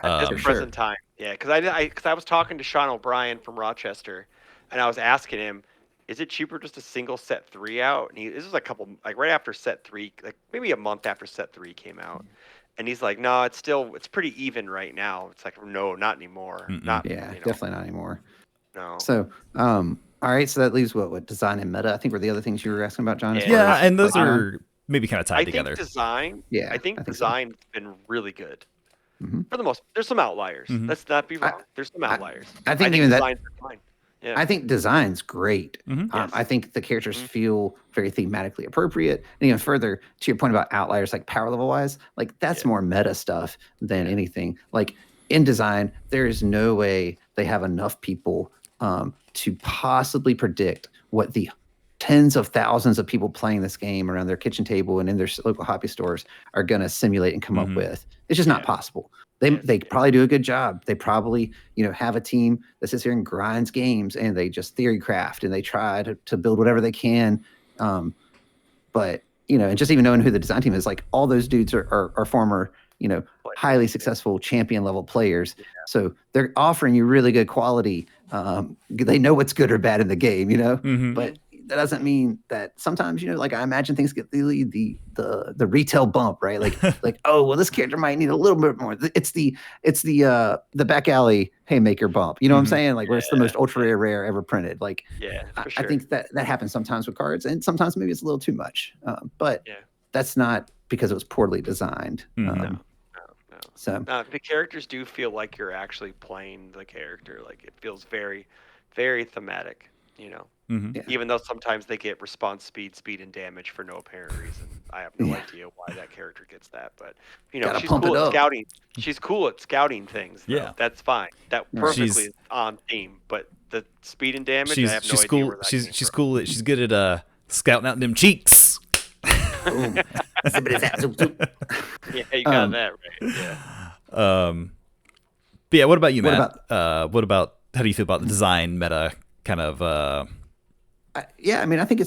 At this present time, because I was talking to Sean O'Brien from Rochester, and I was asking him, is it cheaper just to single set 3 out? And this was right after set 3, like maybe a month after set 3 came out. And he's like, no, it's pretty even right now. It's like, no, not anymore. Definitely not anymore. No. So, all right. So that leaves what design and meta, I think, were the other things you were asking about, John. And those are maybe kind of tied together. I think design's been really good. For the most, there's some outliers. Let's not be wrong. There's some outliers. I think even that. Fine. Yeah. I think design's great. Yes. I think the characters feel very thematically appropriate. And even further, to your point about outliers, like power level wise, like that's more meta stuff than anything. Like in design, there is no way they have enough people to possibly predict what the tens of thousands of people playing this game around their kitchen table and in their local hobby stores are going to simulate and come up with. It's just not possible. They probably do a good job. They probably, have a team that sits here and grinds games and they just theory craft and they try to build whatever they can. But, and just even knowing who the design team is, like all those dudes are former, highly successful champion level players. Yeah. So they're offering you really good quality. They know what's good or bad in the game, but that doesn't mean that sometimes, like I imagine things get the retail bump, right? Like, oh, well, this character might need a little bit more. It's the back alley haymaker bump. You know what I'm saying? Like where it's the most ultra rare ever printed. Like, for sure. I think that happens sometimes with cards, and sometimes maybe it's a little too much. But that's not because it was poorly designed. No. So the characters do feel like you're actually playing the character. Like it feels very, very thematic. Even though sometimes they get response speed, and damage for no apparent reason. I have no idea why that character gets that, but she's cool at scouting. She's cool at scouting things. Though. That's fine. That perfectly is on theme. But the speed and damage, I have no idea cool. Where that she's came cool. She's good at scouting out them cheeks. yeah, you got that right. Yeah. But yeah, what about you, Matt? What about how do you feel about the design meta kind of? I mean, I think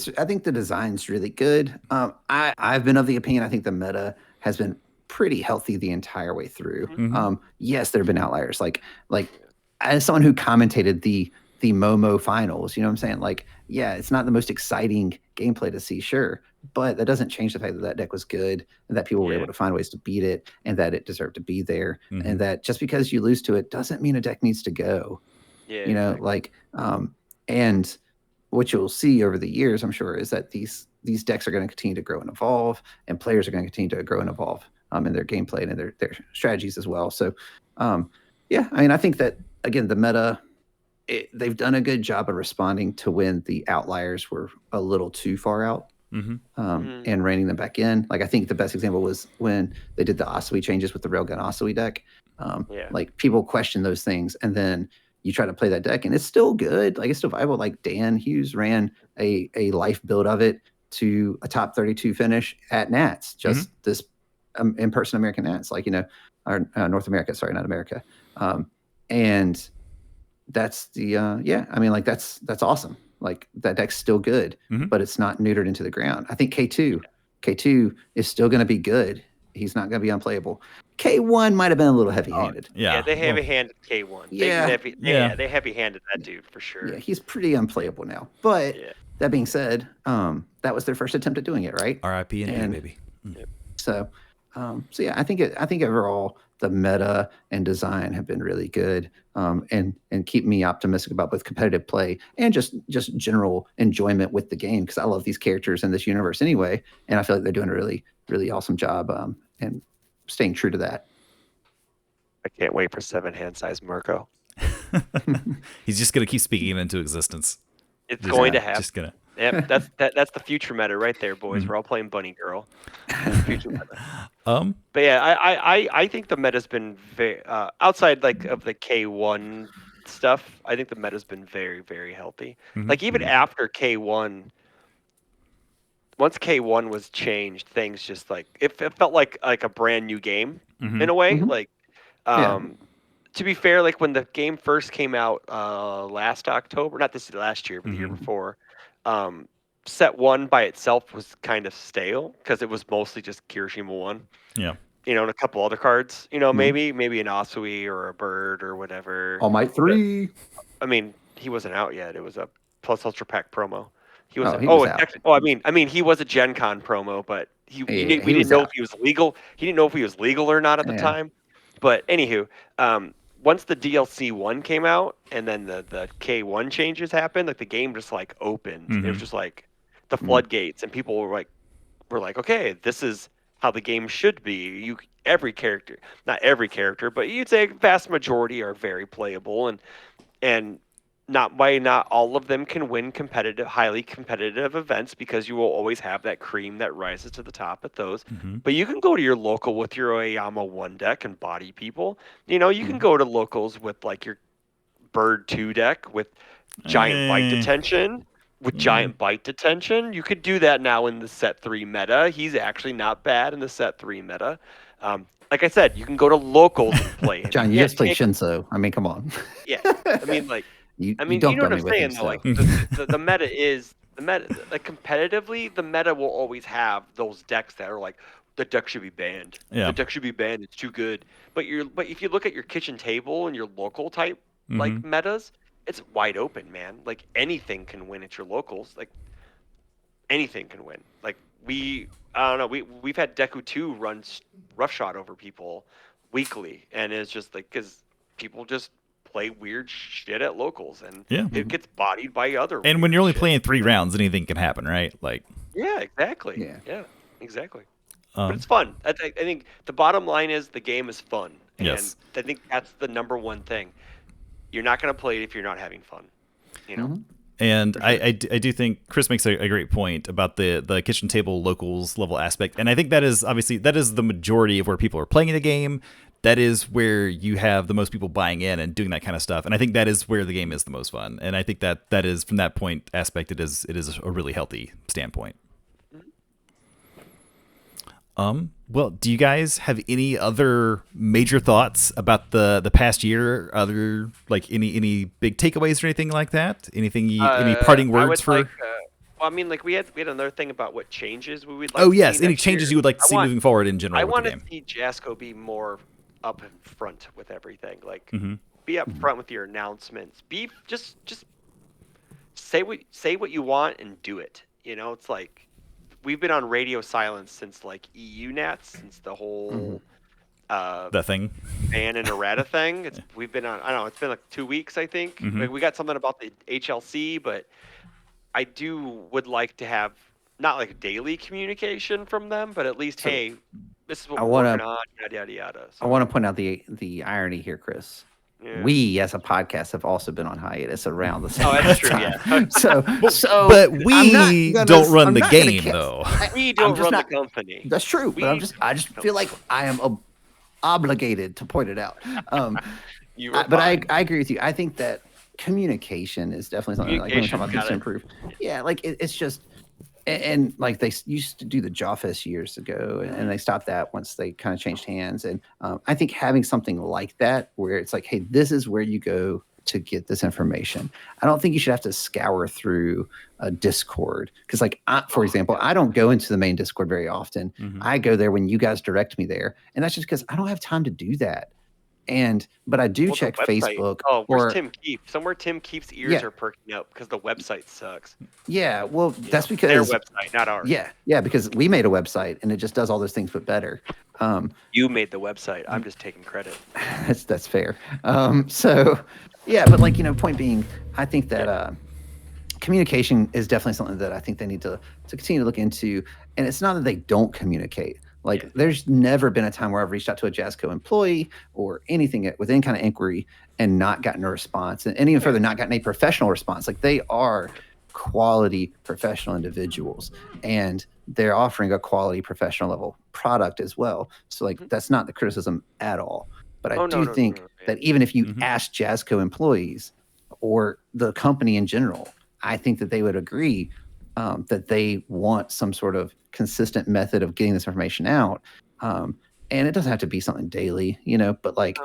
the design's really good. I've been of the opinion I think the meta has been pretty healthy the entire way through. Yes, there have been outliers. Like as someone who commentated the Momo finals, you know what I'm saying? Like, yeah, it's not the most exciting gameplay to see, sure, but that doesn't change the fact that deck was good and that people were able to find ways to beat it and that it deserved to be there. And that just because you lose to it doesn't mean a deck needs to go. Exactly. And what you'll see over the years, I'm sure, is that these decks are going to continue to grow and evolve, and players are going to continue to grow and evolve in their gameplay and in their strategies as well. So, I mean, I think that, again, the meta, they've done a good job of responding to when the outliers were a little too far out and reining them back in. Like, I think the best example was when they did the Asui changes with the Railgun Asui deck. Like, people question those things, and then you try to play that deck and it's still good. Like it's still viable. Like Dan Hughes ran a life build of it to a top 32 finish at Nats, just this in-person American Nats, like, or North America, sorry, not America. And that's the, I mean, like that's awesome. Like that deck's still good, but it's not neutered into the ground. I think K2 is still going to be good. He's not going to be unplayable. K1 might have been a little heavy-handed. They heavy-handed K1. They heavy-handed that dude for sure. Yeah, he's pretty unplayable now. But that being said, that was their first attempt at doing it, right? R.I.P. and baby. So yeah, I think overall the meta and design have been really good, and keep me optimistic about both competitive play and just general enjoyment with the game, because I love these characters in this universe anyway, and I feel like they're doing a really, really awesome job and staying true to that. I can't wait for 7-hand size Mirko. He's just gonna keep speaking it into existence. It's going to happen. Just gonna. Yep, that's the future meta right there, boys. We're all playing Bunny Girl. Future meta. But yeah, I think the meta's been very outside like of the K1 stuff. I think the meta's been very, very healthy. Like even after K1, once K1 was changed, things just like it felt like a brand new game in a way. Like, to be fair, like when the game first came out last October, not last year, but the year before, set 1 by itself was kind of stale because it was mostly just Kirishima 1. Yeah. And a couple other cards. Maybe an Asui or a bird or whatever. All Might 3. But, I mean, he wasn't out yet. It was a Plus Ultra Pack promo. He was. I mean, he was a Gen Con promo, but we didn't know if he was legal. He didn't know if he was legal or not at the time. But anywho, once the DLC 1 came out and then the K1 changes happened, like the game just like opened. It was just like the floodgates, and people were like, okay, this is how the game should be. Every character, not every character, but you'd say vast majority are very playable, and not all of them can win highly competitive events because you will always have that cream that rises to the top at those. Mm-hmm. But you can go to your local with your Oyama 1 deck and body people. You know, you can go to locals with like your Bird 2 deck with giant bite detention. You could do that now in the set 3 meta. He's actually not bad in the set 3 meta. Like I said, you can go to locals and play him. John, you just play Shinso. I mean, come on. Yeah, I mean, like, you you don't know what I'm me with him, saying, though. so. Like, the meta is the meta. Like, competitively, the meta will always have those decks that are like, the deck should be banned. Yeah. The deck should be banned. It's too good. But if you look at your kitchen table and your local type like metas, it's wide open, man. Like, anything can win at your locals. Like, anything can win. Like, I don't know. We've had Deku 2 run roughshod over people weekly, and it's just like because people just play weird shit at locals, and it gets bodied by other. And when you're only playing 3 rounds, anything can happen, right? Like. Yeah, exactly. Yeah, exactly. But it's fun. I think the bottom line is the game is fun, and I think that's the number one thing. You're not going to play it if you're not having fun. You know. And sure. I do think Chris makes a great point about the kitchen table locals level aspect. And I think that is the majority of where people are playing the game. That is where you have the most people buying in and doing that kind of stuff. And I think that is where the game is the most fun. And I think that is, from that point aspect, it is a really healthy standpoint. Well, do you guys have any other major thoughts about the past year? Other, like, any big takeaways or anything like that? Any parting words for? Well, I mean, like we had another thing about what changes we would like. Oh yes, any changes you would like to see moving forward in general. I want to see Jasco be more up in front with everything. Like, be up front with your announcements. Be just say what you want and do it. You know, it's like. We've been on radio silence since like EU Nats, since the whole that thing ban and errata thing. We've been on. I don't know. It's been like 2 weeks, I think. Like, we got something about the HLC, but I would like to have not like daily communication from them, but at least hey, this is what we're working on. Yada yada yada. So, I want to point out the irony here, Chris. Yeah. We, as a podcast, have also been on hiatus around the same time. Oh, that's true, yeah. But we don't run the game, though. We don't run the company. That's true, but I just feel like I am obligated to point it out. But I agree with you. I think that communication is definitely something like when we talk about things to improve. Yeah, like it's just... And like they used to do the Jawfest years ago, and they stopped that once they kind of changed hands. And I think having something like that, where it's like, hey, this is where you go to get this information. I don't think you should have to scour through a Discord. Because like, for example, I don't go into the main Discord very often. I go there when you guys direct me there. And that's just because I don't have time to do that. But I do check Facebook. Oh, where's Tim Keefe? Somewhere Tim Keefe's ears are perking up because the website sucks. Yeah, well, that's because their website, not ours. Yeah, because we made a website and it just does all those things but better. You made the website. I'm just taking credit. That's fair. So yeah, but like, point being, I think that communication is definitely something that I think they need to continue to look into. And it's not that they don't communicate. Like, there's never been a time where I've reached out to a Jasco employee or anything with any kind of inquiry and not gotten a response, and even further, not gotten a professional response. Like, they are quality professional individuals, and they're offering a quality professional level product as well. So, like, that's not the criticism at all. But I do think that even if you ask Jasco employees or the company in general, I think that they would agree that they want some sort of consistent method of getting this information out. And it doesn't have to be something daily, but like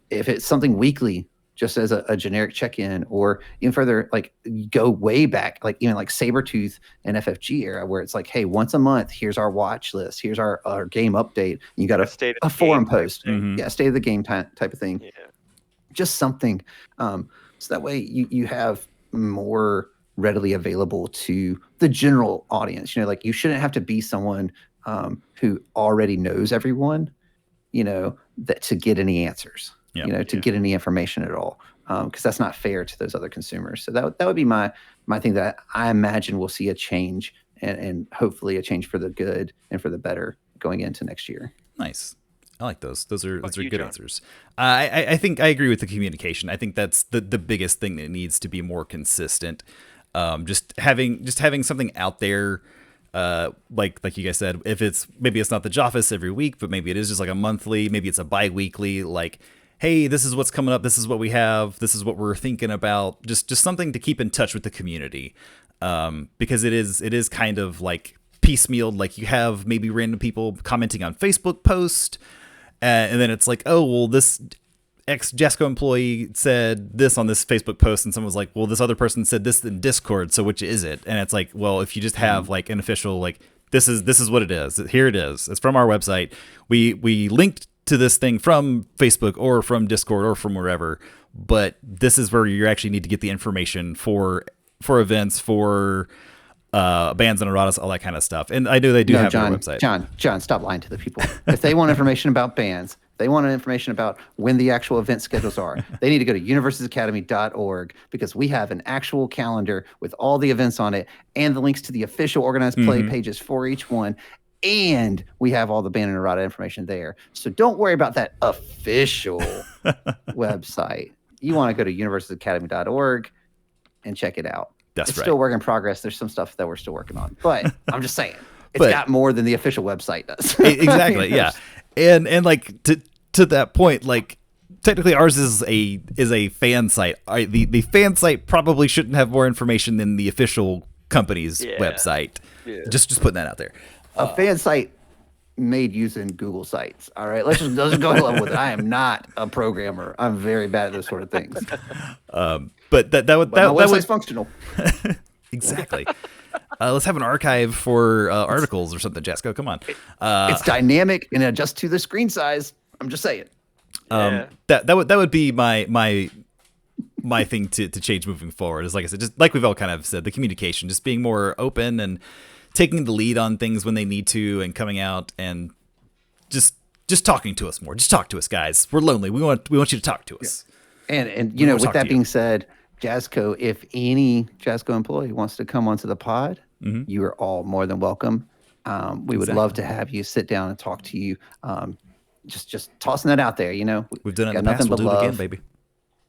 if it's something weekly, just as a generic check-in, or even further, like go way back, like even like Sabretooth and FFG era, where it's like, hey, once a month, here's our watch list, here's our game update. You got a forum post. Yeah, state of the game type of thing. Yeah. Just something. So that way you have more readily available to the general audience. Like, you shouldn't have to be someone who already knows everyone, that to get any answers, to get any information at all, because that's not fair to those other consumers. So that would be my thing that I imagine we'll see a change, and hopefully a change for the good and for the better going into next year. Nice. I like those. Those are you, good John? answers. I think I agree with the communication. I think that's the biggest thing that needs to be more consistent. Just having something out there, like you guys said, if it's maybe it's not the Joffice every week, but maybe it is just like a monthly, maybe it's a bi-weekly, like, hey, this is what's coming up, this is what we have, this is what we're thinking about, just something to keep in touch with the community, because it is kind of like piecemealed. Like you have maybe random people commenting on Facebook post, and then it's like, oh well, this ex-Jasco employee said this on this Facebook post, and someone was like, well, this other person said this in Discord, so which is it? And it's like, well, if you just have like an official, like, this is what it is, here it is, it's from our website, we linked to this thing from Facebook or from Discord or from wherever, but this is where you actually need to get the information for events, for bands and erratas, all that kind of stuff. And I know they do have John, their website. John, stop lying to the people. If they want information about bands, they want information about when the actual event schedules are, they need to go to universalacademy.org, because we have an actual calendar with all the events on it and the links to the official organized play pages for each one. And we have all the band and errata information there. So don't worry about that official website. You want to go to universalacademy.org and check it out. It's still work in progress. There's some stuff that we're still working on, but I'm just saying it's got more than the official website does. Exactly. Yeah. And like to that point, like technically ours is a fan site. The fan site probably shouldn't have more information than the official company's website. Yeah. Just putting that out there. A fan site made using Google Sites. All right, let's just go ahead with it. I am not a programmer. I'm very bad at those sort of things. But that website's functional. Exactly. Let's have an archive for articles or something, Jasco. Come on. It's dynamic and adjusts to the screen size. I'm just saying. That would be my thing to change moving forward. Is, like I said, just like we've all kind of said, the communication, just being more open and taking the lead on things when they need to, and coming out and just talking to us more. Just talk to us, guys. We're lonely. We want you to talk to us. Yeah. And you know, with that being said, Jasco, if any Jasco employee wants to come onto the pod, you are all more than welcome. We would love to have you sit down and talk to you. Just tossing that out there, you know. We've done it in the past. We'll do it again, baby.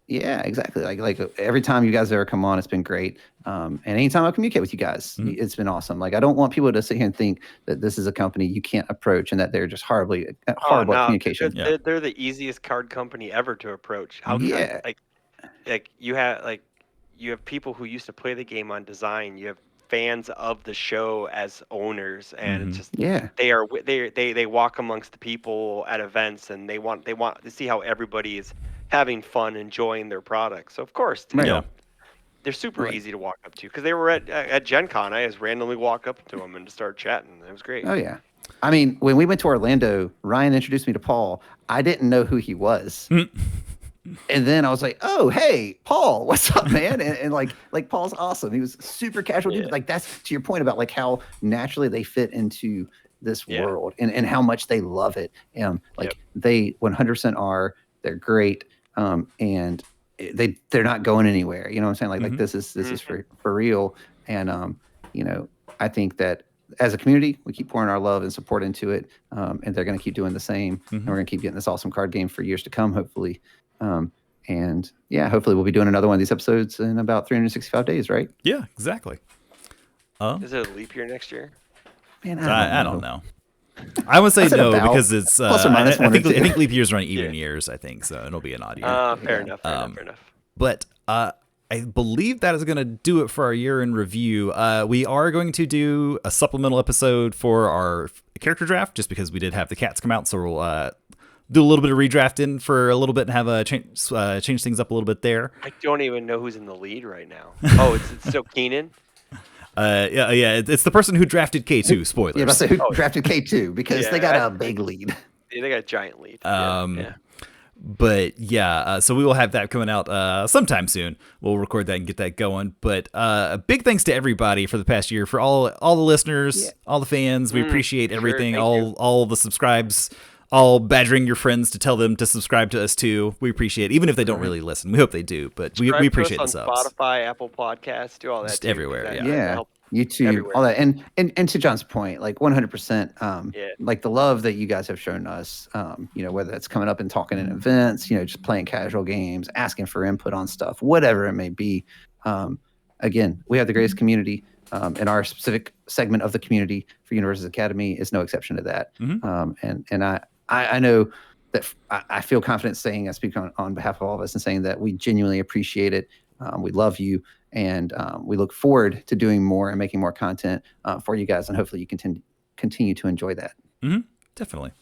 Yeah, exactly. Like every time you guys ever come on, it's been great. And anytime I communicate with you guys, it's been awesome. Like, I don't want people to sit here and think that this is a company you can't approach and that they're just horrible at communication. They're the easiest card company ever to approach. How can you have people who used to play the game on design. You have fans of the show as owners, and it's just they walk amongst the people at events, and they want to see how everybody is having fun, enjoying their products. So of course, you know, they're super easy to walk up to, because they were at Gen Con. I just randomly walk up to them and just start chatting. It was great. Oh yeah. I mean, when we went to Orlando, Ryan introduced me to Paul. I didn't know who he was. And then I was like, oh, hey, Paul, what's up, man? And like Paul's awesome. He was super casual. Dude. Like, that's to your point about like how naturally they fit into this world and how much they love it. They 100% are. They're great. And they're not going anywhere. You know what I'm saying? Like this is for real. And you know, I think that as a community, we keep pouring our love and support into it. And they're going to keep doing the same. And we're going to keep getting this awesome card game for years to come, hopefully. And yeah, hopefully we'll be doing another one of these episodes in about 365 days, right? Yeah, exactly. Is it a leap year next year? Man, I don't know. I would say no, because it's plus or minus I think leap years run even years, I think, so it'll be an odd year. Fair enough. But I believe that is going to do it for our year in review. We are going to do a supplemental episode for our character draft, just because we did have the cats come out, so we'll do a little bit of redrafting for a little bit and have a change things up a little bit there. I don't even know who's in the lead right now. Oh, it's still Keenan. It's the person who drafted K2. Spoilers. Yeah, but say who drafted K2, because they got a big lead. Yeah, they got a giant lead. But so we will have that coming out sometime soon. We'll record that and get that going. But a big thanks to everybody for the past year, for all the listeners, all the fans. We appreciate everything. All the subscribes. All badgering your friends to tell them to subscribe to us too. We appreciate it, even if they don't really listen. We hope they do, but we appreciate the subs. Spotify, Apple Podcasts, do all that. Just everywhere. YouTube, everywhere. all that, and to John's point, like 100%, Yeah. like the love that you guys have shown us, whether that's coming up and talking in events, just playing casual games, asking for input on stuff, whatever it may be. Again, we have the greatest community, and our specific segment of the community for Universes Academy is no exception to that. And I know that I feel confident saying, I speak on behalf of all of us and saying that we genuinely appreciate it. We love you. And we look forward to doing more and making more content for you guys, and hopefully you continue to enjoy that. Definitely.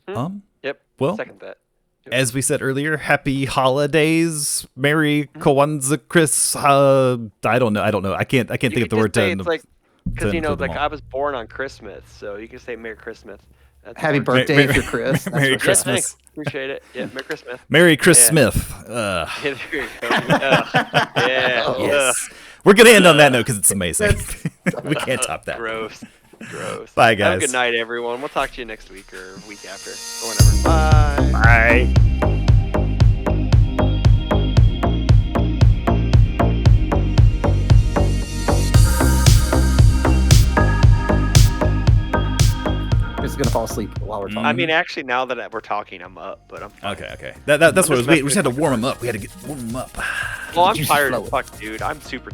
Yep. Well, Second that. Yep. As we said earlier, happy holidays, Merry Kwanzaa, Chris. I don't know. I can't think of the word. It's like, because them all. I was born on Christmas, so you can say Merry Christmas. That's Happy fine. birthday for Chris. Merry Yes, Christmas. thanks. Appreciate it. Yeah, Merry Christmas. Merry Chrissmith. Yeah, there you go. Yeah. Yes. We're gonna end on that note because it's amazing. We can't top that. Gross. Bye, guys. Have a good night, everyone. We'll talk to you next week or week after or whenever. Bye. Bye. Chris is gonna fall asleep while we're talking. I mean, actually, now that we're talking, I'm up, but I'm fine. Okay. That's what it was. We just had to warm him up. We had to warm him up. Well, I'm Juicy tired flow. as fuck, dude. I'm super